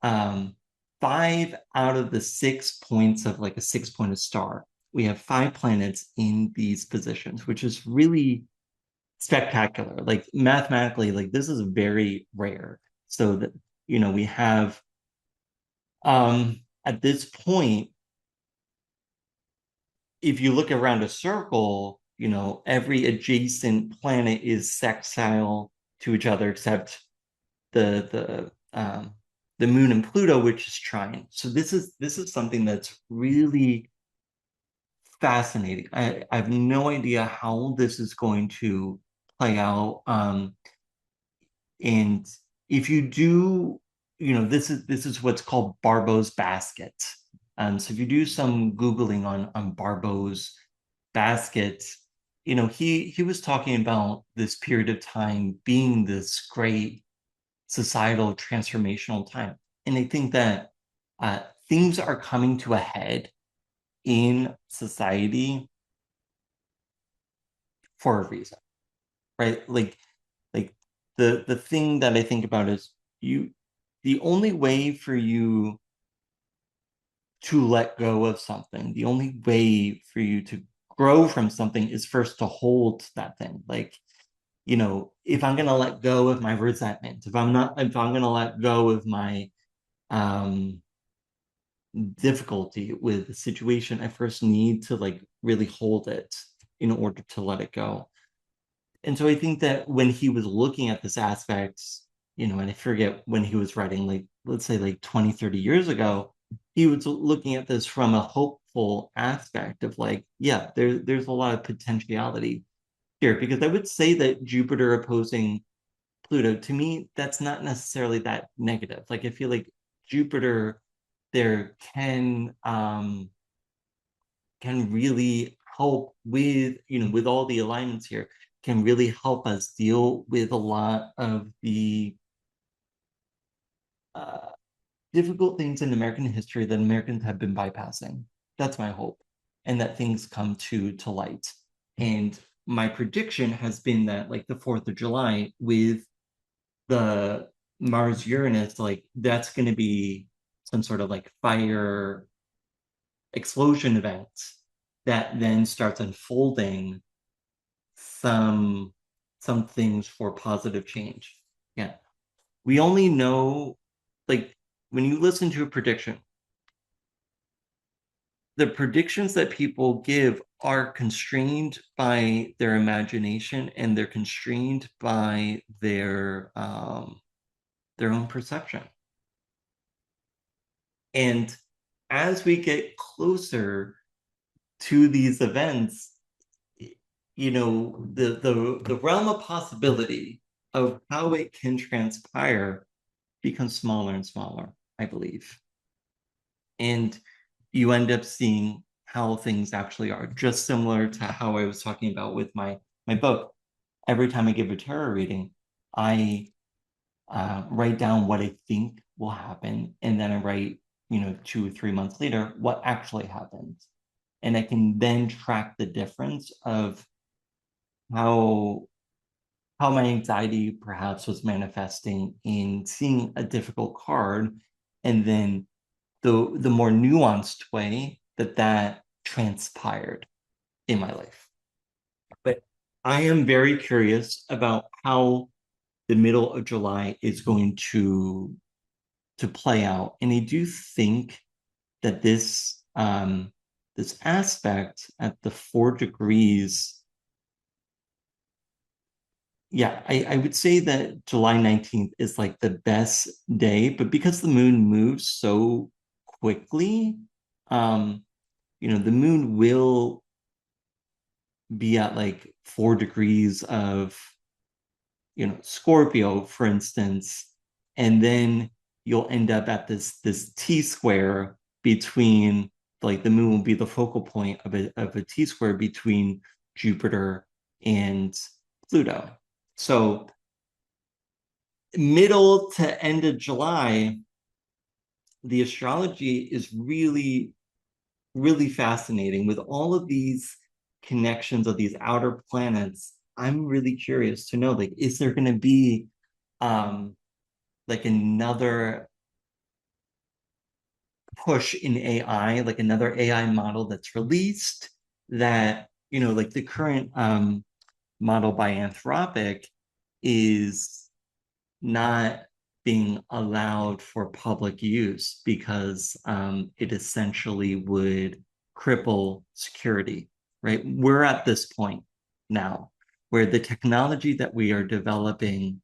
um, 5 out of the 6 points of like a 6 pointed star. We have 5 planets in these positions, which is really spectacular. Like mathematically, like this is very rare. So that, we have at this point, if you look around a circle, every adjacent planet is sextile to each other except the moon and Pluto, which is trine. So this is something that's really fascinating. I have no idea how this is going to play out. And if you do, this is what's called Barbo's basket. So if you do some Googling on Barbo's basket, he was talking about this period of time being this great societal transformational time. And I think that things are coming to a head in society for a reason, right? Like the thing that I think about is the only way for you to let go of something, the only way for you to grow from something is first to hold that thing. Like, if I'm gonna let go of my resentment, if I'm gonna let go of my um difficulty with the situation, I first need to like really hold it in order to let it go. And so I think that when he was looking at this aspect, and I forget when he was writing, like, let's say like 20, 30 years ago, he was looking at this from a hopeful aspect of like, yeah, there's a lot of potentiality here. Because I would say that Jupiter opposing Pluto, to me, that's not necessarily that negative. Like, I feel like Jupiter there can really help with, with all the alignments here, can really help us deal with a lot of the uh, difficult things in American history that Americans have been bypassing. That's my hope, and that things come to light. And my prediction has been that like the 4th of July with the Mars Uranus, like that's going to be some sort of like fire explosion event that then starts unfolding some some things for positive change. Yeah. We only know, like, when you listen to a prediction, the predictions that people give are constrained by their imagination, and they're constrained by their own perception. And as we get closer to these events, the realm of possibility of how it can transpire becomes smaller and smaller, I believe. And you end up seeing how things actually are, just similar to how I was talking about with my book. Every time I give a tarot reading, I write down what I think will happen, and then I write, 2 or 3 months later, what actually happened. And I can then track the difference of how my anxiety perhaps was manifesting in seeing a difficult card, and then the more nuanced way that transpired in my life. But I am very curious about how the middle of July is going to play out, and I do think that this aspect at the 4 degrees, yeah, I would say that July 19th is like the best day, but because the moon moves so quickly, um, the moon will be at like 4 degrees of, Scorpio, for instance, and then you'll end up at this T square between, like, the moon will be the focal point of a T square between Jupiter and Pluto. So middle to end of July, the astrology is really, really fascinating with all of these connections of these outer planets. I'm really curious to know, like, is there going to be um like another push in AI, like another AI model that's released that, like the current model by Anthropic is not being allowed for public use because it essentially would cripple security, right? We're at this point now where the technology that we are developing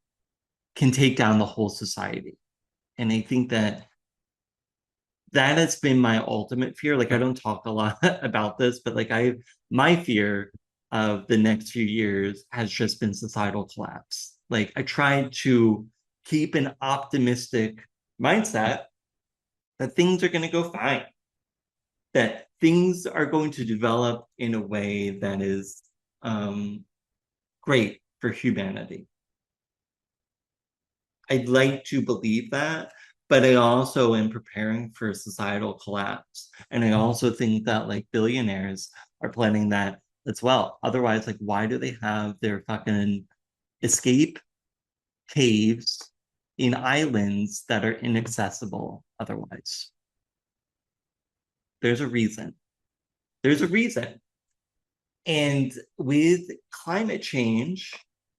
can take down the whole society. And I think that that has been my ultimate fear. Like I don't talk a lot about this, but my fear of the next few years has just been societal collapse. Like I tried to keep an optimistic mindset that things are going to go fine, that things are going to develop in a way that is um, great for humanity. I'd like to believe that, but I also am preparing for societal collapse. And I also think that like billionaires are planning that as well. Otherwise, like, why do they have their fucking escape caves in islands that are inaccessible otherwise? There's a reason. There's a reason. And with climate change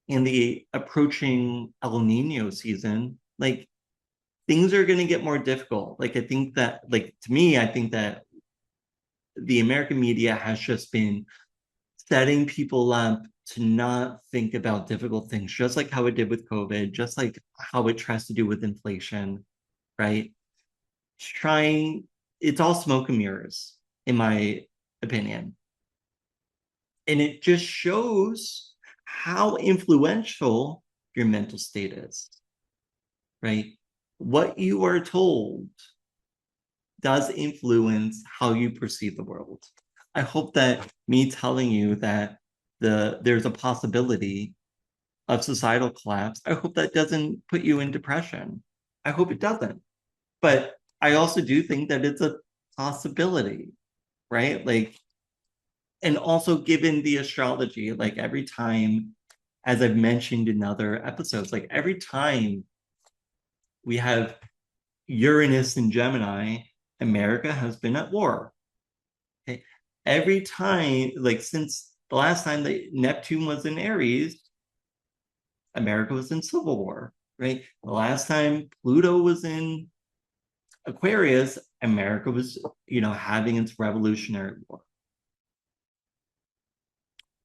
and the approaching El Nino season, like things are going to get more difficult. Like I think that, like to me, I think that the American media has just been setting people up to not think about difficult things, just like how it did with COVID, just like how it tries to do with inflation, right? Trying, it's all smoke and mirrors, in my opinion. And it just shows how influential your mental state is, right? What you are told does influence how you perceive the world. I hope that me telling you that there's a possibility of societal collapse, I hope that doesn't put you in depression. I hope it doesn't. But I also do think that it's a possibility, right? Like, and also given the astrology, like every time, as I've mentioned in other episodes, like every time we have Uranus and Gemini, America has been at war. Okay. Every time, like since the last time that Neptune was in Aries, America was in civil war, right? The last time Pluto was in Aquarius, America was, having its revolutionary war.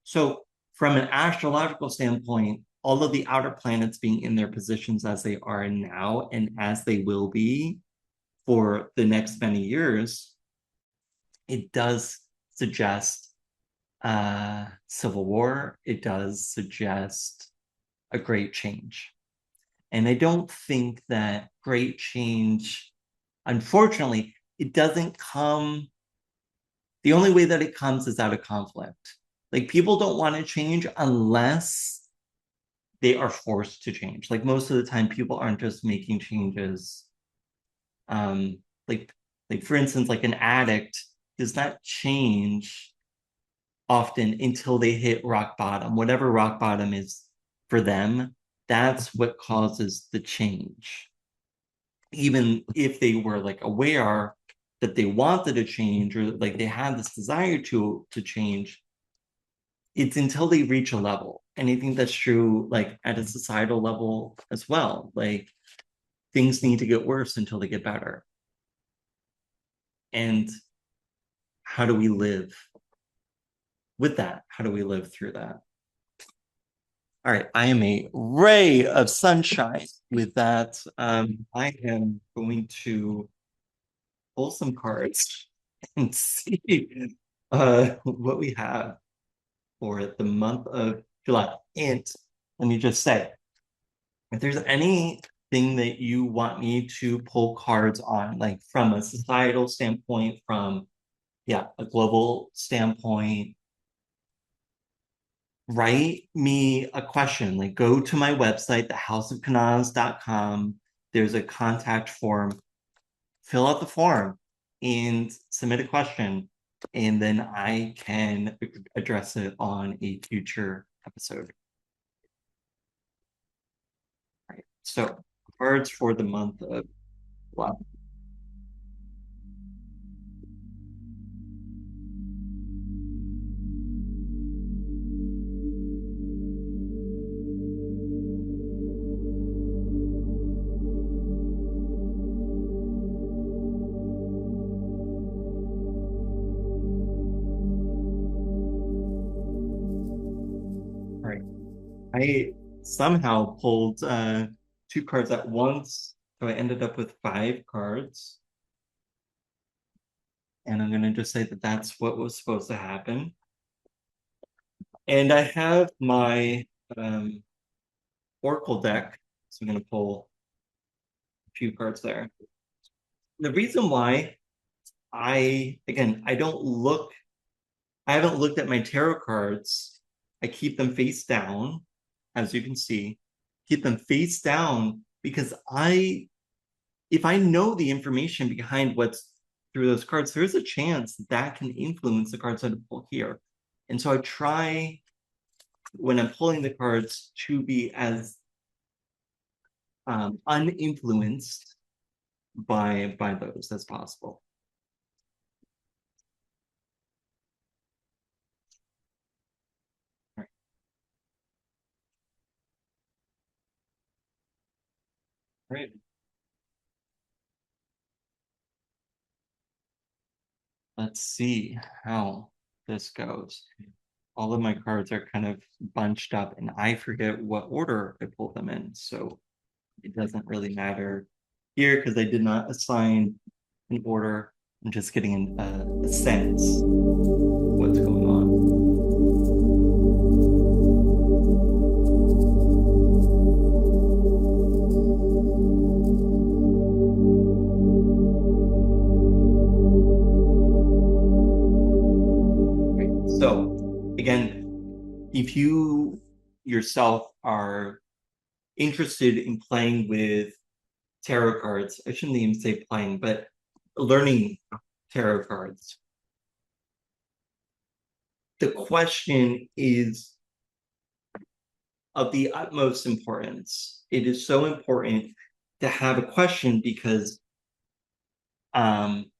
So, from an astrological standpoint, all of the outer planets being in their positions as they are now and as they will be for the next many years, it does suggest civil war. It does suggest a great change. And I don't think that great change, unfortunately, it doesn't come, the only way that it comes is out of conflict. Like people don't want to change unless they are forced to change. Like most of the time, people aren't just making changes. Um, like, like for instance, like an addict does not change often until they hit rock bottom. Whatever rock bottom is for them, that's what causes the change. Even if they were like aware that they wanted to change or like they had this desire to change, it's until they reach a level. And I think that's true like at a societal level as well. Like things need to get worse until they get better. And how do we live with that? How do we live through that? All right, I am a ray of sunshine with that. I am going to pull some cards and see what we have for the month of July. And let me just say, if there's anything that you want me to pull cards on, like from a societal standpoint, from yeah, a global standpoint, write me a question. Like go to my website, thehouseofcanaz.com. There's a contact form. Fill out the form and submit a question, and then I can address it on a future episode. All right. So cards for the month of love. All right. I somehow pulled two cards at once, so I ended up with five cards. And I'm going to just say that that's what was supposed to happen. And I have my Oracle deck, so I'm going to pull a few cards there. The reason why again, I haven't looked at my tarot cards. I keep them face down, as you can see, keep them face down because if I know the information behind what's through those cards, there's a chance that can influence the cards that I pull here. And so I try when I'm pulling the cards to be as uninfluenced by those as possible. All right. Let's see how this goes. All of my cards are kind of bunched up, and I forget what order I pulled them in. So it doesn't really matter here because I did not assign an order. I'm just getting a sense of what's going on. So again, if you yourself are interested in playing with tarot cards, I shouldn't even say playing, but learning tarot cards, the question is of the utmost importance. It is so important to have a question because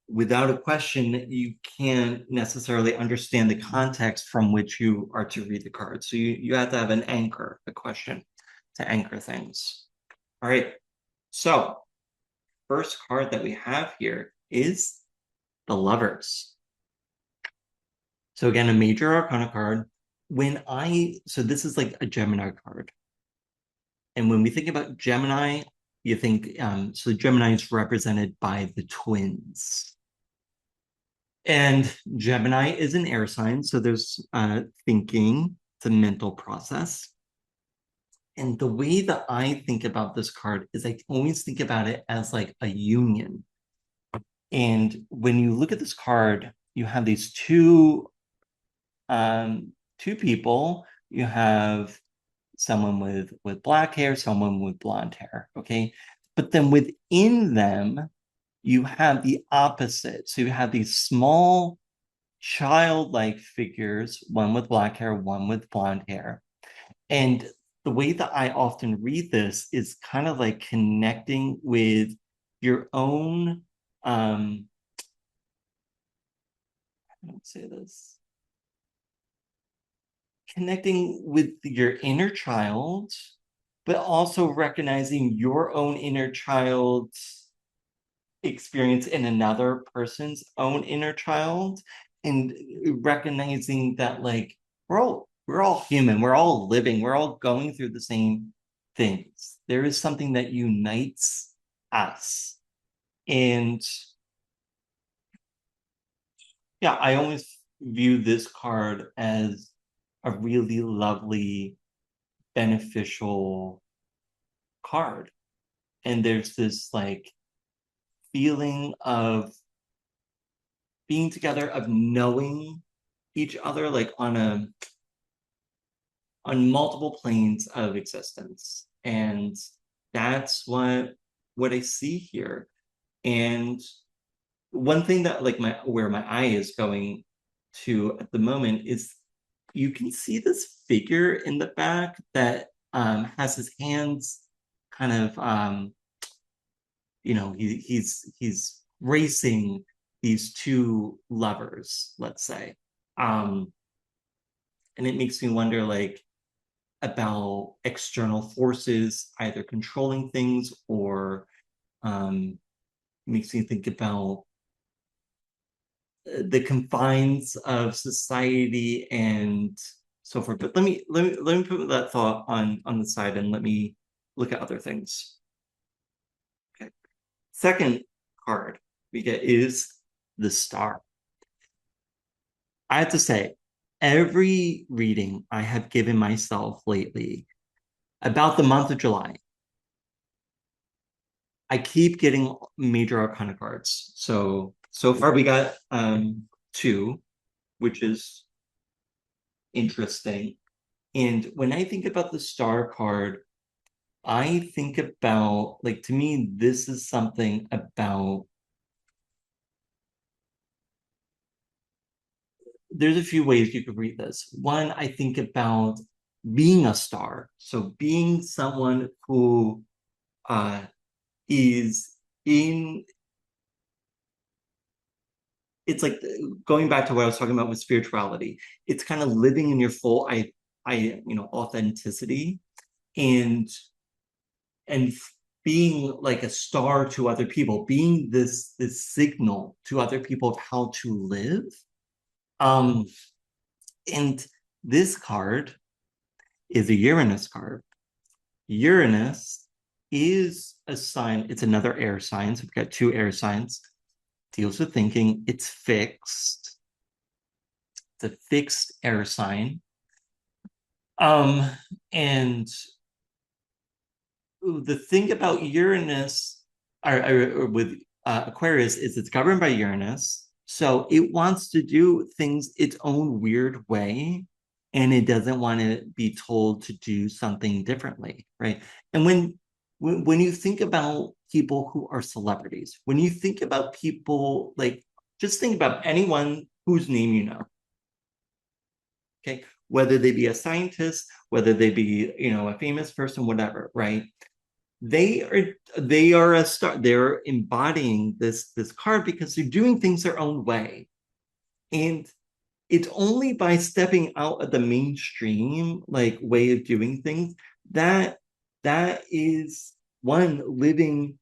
without a question, you can't necessarily understand the context from which you are to read the card. So you have to have an anchor, a question to anchor things. All right. So first card that we have here is the Lovers. So again, a major arcana card. So this is like a Gemini card. And when we think about Gemini, you think, so Gemini is represented by the twins. And Gemini is an air sign, so there's thinking, it's a mental process. And the way that I think about this card is I always think about it as like a union. And when you look at this card, you have these two people. You have someone with black hair, someone with blonde hair. Okay. But then within them, you have the opposite. So you have these small childlike figures, one with black hair, one with blonde hair. And the way that I often read this is kind of like connecting with your own, how do I say this? Connecting with your inner child, but also recognizing your own inner child's experience in another person's own inner child, and recognizing that like we're all human, we're all living, we're all going through the same things. There is something that unites us. And yeah, I always view this card as a really lovely, beneficial card. And there's this like feeling of being together, of knowing each other, like on on multiple planes of existence. And that's what I see here. And one thing that like where my eye is going to at the moment is you can see this figure in the back that has his hands kind of he's racing these two levers, let's say. Um, and it makes me wonder like about external forces either controlling things or makes me think about the confines of society and so forth. But let me put that thought on the side and let me look at other things. Okay. Second card we get is the star. I have to say, every reading I have given myself lately about the month of July, I keep getting major arcana cards. So far we got two, which is interesting. And when I think about the star card, I think about like to me, this is something about there's a few ways you could read this. One, I think about being a star. So being someone who is in it's like going back to what I was talking about with spirituality. It's kind of living in your full authenticity and and being like a star to other people, being this signal to other people of how to live. Um, and this card is a Uranus card. Uranus is a sign, it's another air sign. So we've got two air signs, deals with thinking, it's fixed. It's a fixed air sign. Um, and the thing about Uranus or with Aquarius is it's governed by Uranus. So it wants to do things its own weird way, and it doesn't want to be told to do something differently, right? And when you think about people who are celebrities, when you think about people like just think about anyone whose name you know, okay, whether they be a scientist, whether they be a famous person, whatever, right? They are a star. They're embodying this card because they're doing things their own way, and it's only by stepping out of the mainstream like way of doing things that that is one living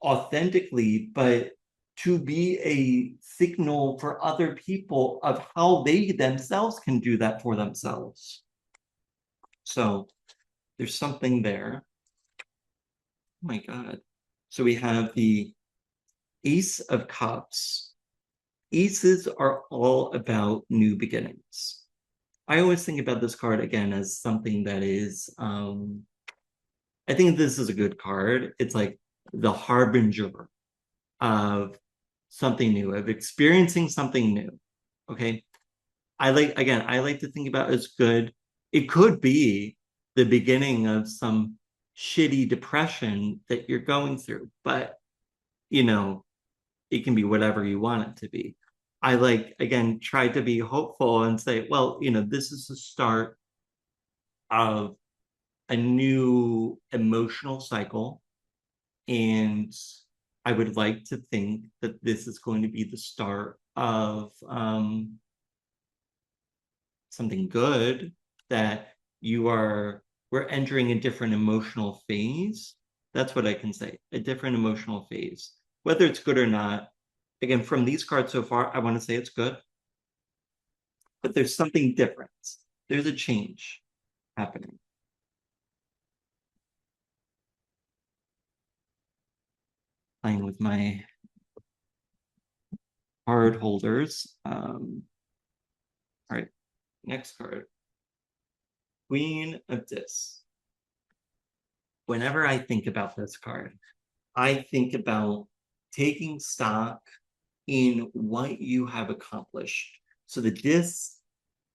authentically, but to be a signal for other people of how they themselves can do that for themselves. So there's something there. Oh my God. So we have the Ace of Cups. Aces are all about new beginnings. I always think about this card again as something that is, I think this is a good card. It's like the harbinger of something new, of experiencing something new. Okay. I like to think about it as good. It could be the beginning of some shitty depression that you're going through, but you know, it can be whatever you want it to be. I like again try to be hopeful and say, well, this is the start of a new emotional cycle. And I would like to think that this is going to be the start of something good, that we're entering a different emotional phase. That's what I can say, a different emotional phase. Whether it's good or not, again, from these cards so far, I want to say it's good, but there's something different. There's a change happening. Playing with my card holders. All right, next card. Queen of Discs. Whenever I think about this card, I think about taking stock in what you have accomplished. So the disc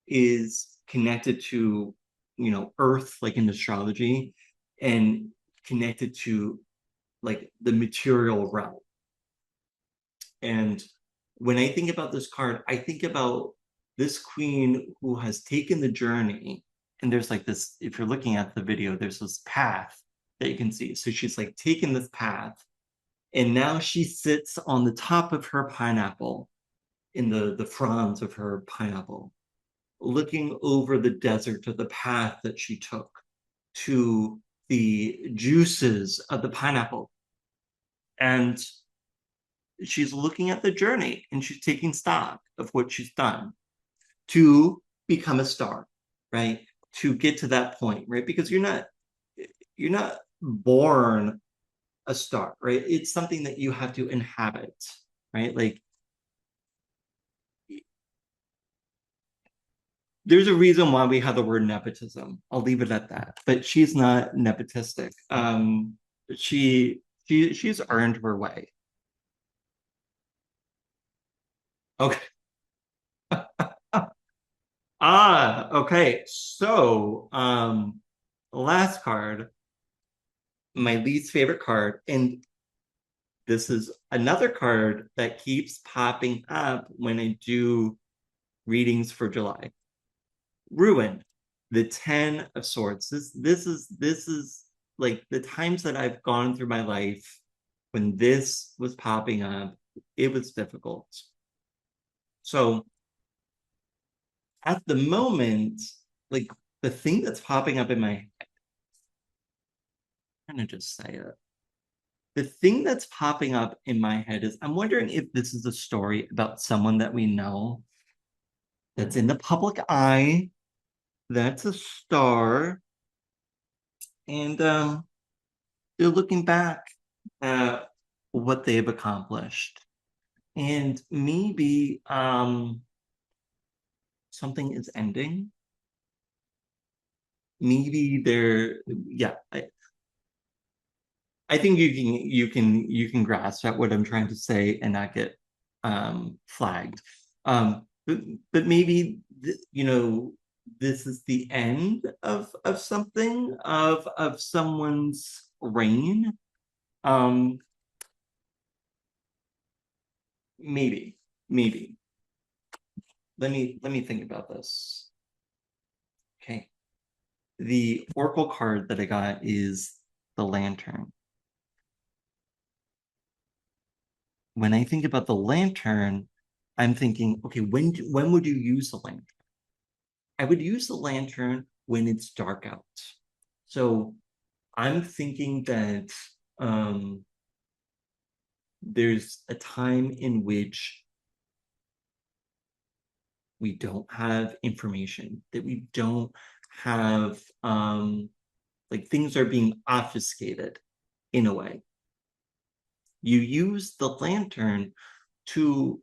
is connected to, Earth, like in astrology, and connected to like the material realm. And when I think about this card, I think about this queen who has taken the journey. And there's like this, if you're looking at the video, there's this path that you can see. So she's like taken this path, and now she sits on the top of her pineapple, in the fronds of her pineapple, looking over the desert of the path that she took to the juices of the pineapple. And she's looking at the journey and she's taking stock of what she's done to become a star, right? To get to that point, right? Because you're not born a star, right? It's something that you have to inhabit, right? Like there's a reason why we have the word nepotism. I'll leave it at that. But she's not nepotistic. She's earned her way. Okay. Okay. So, last card, my least favorite card, and this is another card that keeps popping up when I do readings for July. Ruined. The 10 of Swords. This is like the times that I've gone through my life when this was popping up, it was difficult. So at the moment, like the thing that's popping up in my head, I'm gonna just say it. The thing that's popping up in my head is I'm wondering if this is a story about someone that we know that's in the public eye, that's a star, and they're looking back at what they've accomplished. And maybe something is ending. Maybe they're yeah, I think you can grasp at what I'm trying to say and not get flagged. But maybe this is the end of something of someone's reign. Um, maybe. Let me think about this. Okay. The Oracle card that I got is the Lantern. When I think about the Lantern, I'm thinking, okay, when would you use the Lantern? I would use the Lantern when it's dark out. So I'm thinking that um, there's a time in which we don't have information, that we don't have like things are being obfuscated in a way. You use the lantern to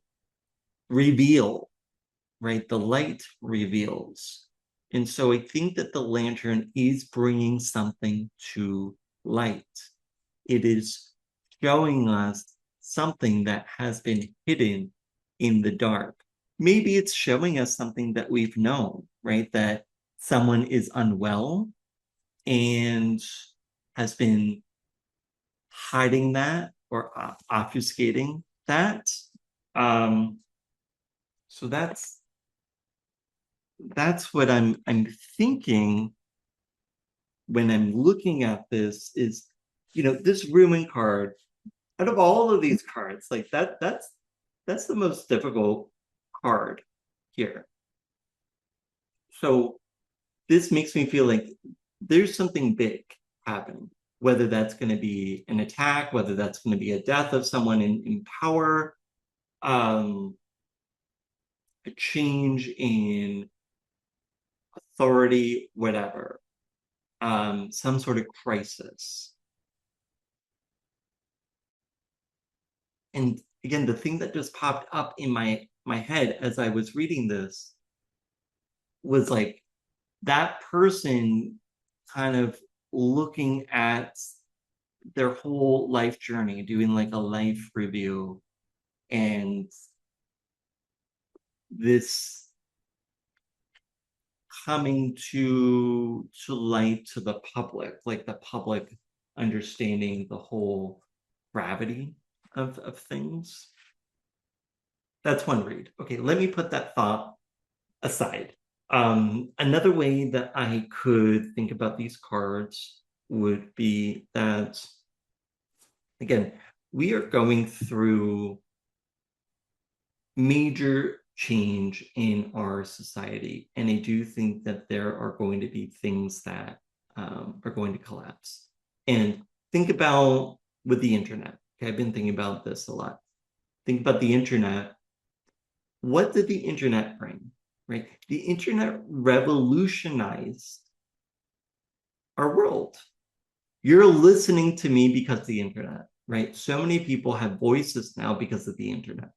reveal, right? The light reveals. And so I think that the lantern is bringing something to light. It is showing us something that has been hidden in the dark. Maybe it's showing us something that we've known, right? That someone is unwell and has been hiding that or obfuscating that. Um, so that's what I'm thinking when I'm looking at this is, this ruin card, out of all of these cards, like that's the most difficult card here. So this makes me feel like there's something big happening, whether that's going to be an attack, whether that's going to be a death of someone in power, um, a change in authority, whatever, some sort of crisis. And again, the thing that just popped up in my head as I was reading this was like that person kind of looking at their whole life journey, doing like a life review, and this coming to light to the public, like the public understanding the whole gravity of things. That's one read. Okay, let me put that thought aside. Another way that I could think about these cards would be that, again, we are going through major change in our society. And I do think that there are going to be things that are going to collapse. And think about with the internet. Okay, I've been thinking about this a lot. Think about the internet. What did the internet bring? Right? The internet revolutionized our world. You're listening to me because of the internet, right? So many people have voices now because of the internet.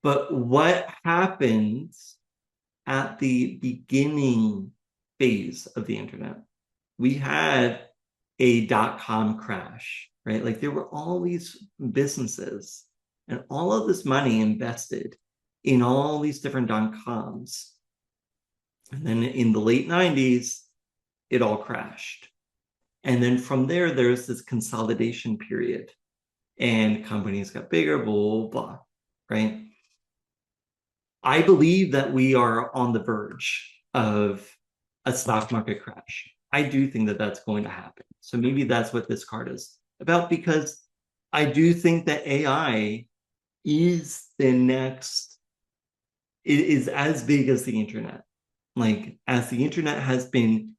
But what happens at the beginning phase of the internet? We had a dot-com crash, right? Like there were all these businesses and all of this money invested in all these different dot-coms. And then in the late 90s, it all crashed. And then from there, there's this consolidation period and companies got bigger, blah, blah, blah, right? I believe that we are on the verge of a stock market crash. I do think that that's going to happen. So maybe that's what this card is about, because I do think that AI is the next, it is as big as the internet. Like, as the internet has been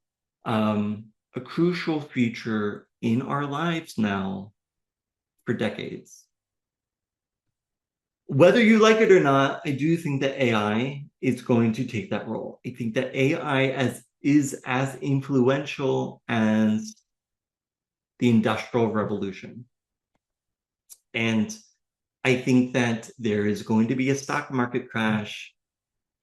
a crucial feature in our lives now for decades. Whether you like it or not, I do think that AI is going to take that role. I think that AI is as influential as the Industrial Revolution. And I think that there is going to be a stock market crash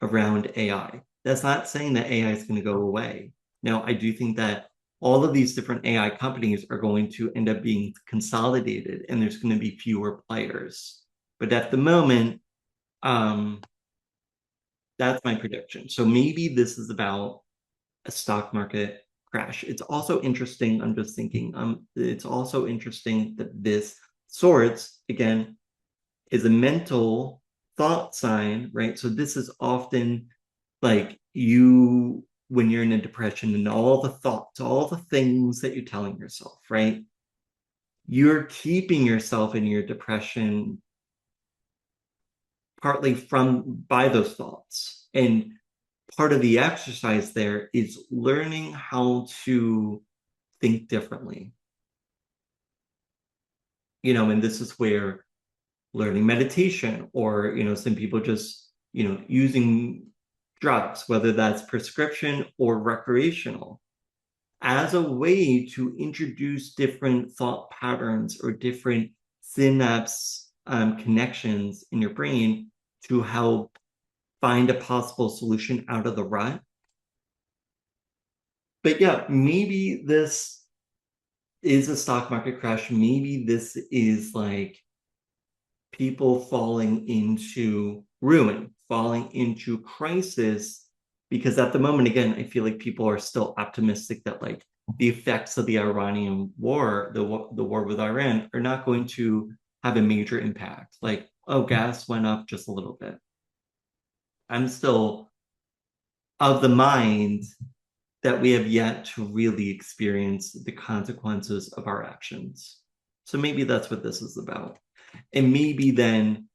around AI. That's not saying that AI is going to go away. Now, I do think that all of these different AI companies are going to end up being consolidated and there's going to be fewer players. But at the moment, that's my prediction. So maybe this is about a stock market crash. It's also interesting, I'm just thinking, it's also interesting that this swords, again, is a mental thought sign, right? So this is often like you, when you're in a depression and all the thoughts, all the things that you're telling yourself, right? You're keeping yourself in your depression partly by those thoughts. And part of the exercise there is learning how to think differently. And this is where learning meditation, or, some people just, using drugs, whether that's prescription or recreational, as a way to introduce different thought patterns or different synapse connections in your brain to help find a possible solution out of the rut. But yeah, maybe this is a stock market crash. Maybe this is like people falling into ruin, falling into crisis, because at the moment, again, I feel like people are still optimistic that like the effects of the Iranian war, the war with Iran, are not going to have a major impact. Like, oh, gas went up just a little bit. I'm still of the mind that we have yet to really experience the consequences of our actions. So maybe that's what this is about. And maybe then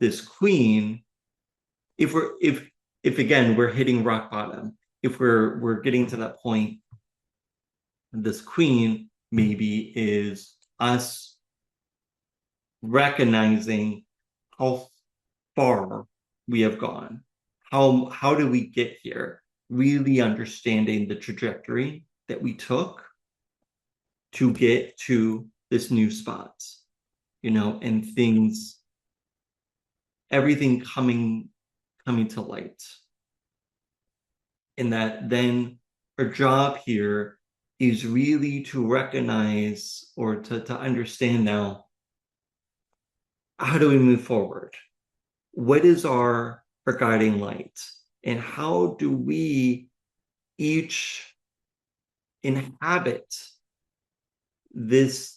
this queen, if again we're hitting rock bottom, if we're getting to that point, this queen maybe is us recognizing how far we have gone. How do we get here? Really understanding the trajectory that we took to get to this new spot, and things, everything coming to light. And that then our job here is really to recognize, or to understand now, how do we move forward? What is our guiding light? And how do we each inhabit this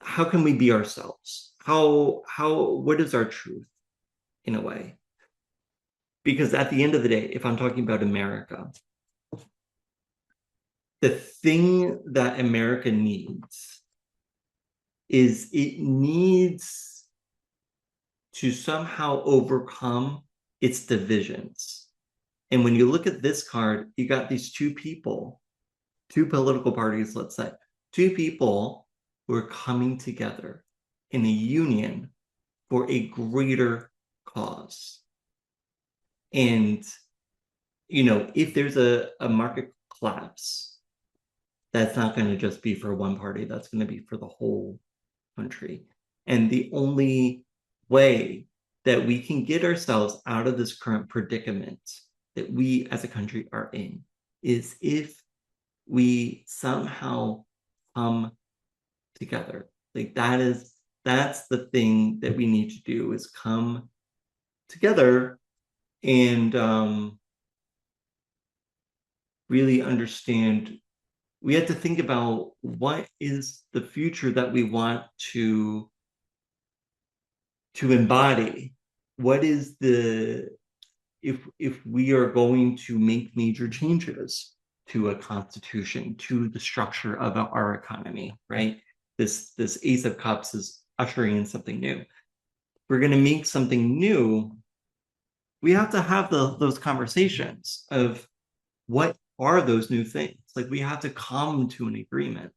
how can we be ourselves? What is our truth in a way? Because at the end of the day, if I'm talking about America, the thing that America needs is it needs to somehow overcome its divisions. And when you look at this card, you got these two people, two political parties, let's say, two people who are coming together in a union for a greater cause. And, if there's a market collapse, that's not going to just be for one party, that's going to be for the whole country. And the only way that we can get ourselves out of this current predicament that we as a country are in is if we somehow come together. Like that's the thing that we need to do is come together and really understand. We have to think about what is the future that we want to embody. What is the if we are going to make major changes to a constitution, to the structure of our economy, right? This Ace of Cups is ushering in something new. If we're going to make something new, we have to have those conversations of what are those new things? Like we have to come to an agreement.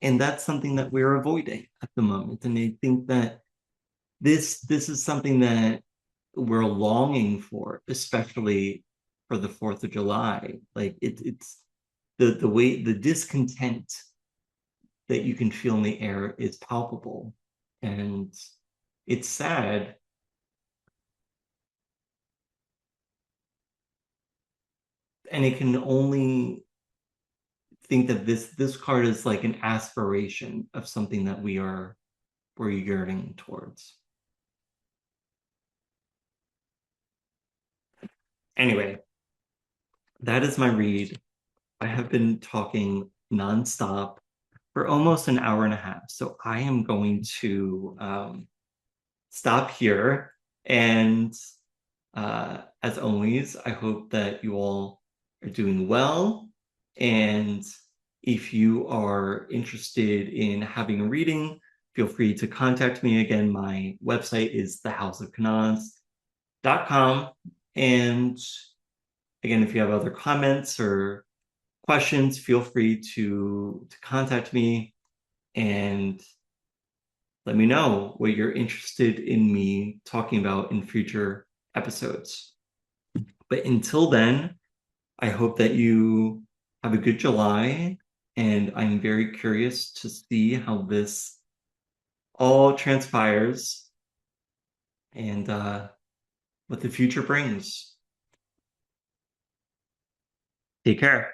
And that's something that we're avoiding at the moment. And I think that this is something that we're longing for, especially for the 4th of July. Like it's the way the discontent that you can feel in the air is palpable. And it's sad. And it can only think that this card is like an aspiration of something that we're yearning towards. Anyway, that is my read. I have been talking nonstop for almost an hour and a half, so I am going to stop here. And as always, I hope that you all are doing well. And if you are interested in having a reading, feel free to contact me. Again, my website is thehouseofcanaz.com. And again, if you have other comments or questions, feel free to contact me and let me know what you're interested in me talking about in future episodes. But until then, I hope that you have a good July, and I'm very curious to see how this all transpires and what the future brings. Take care.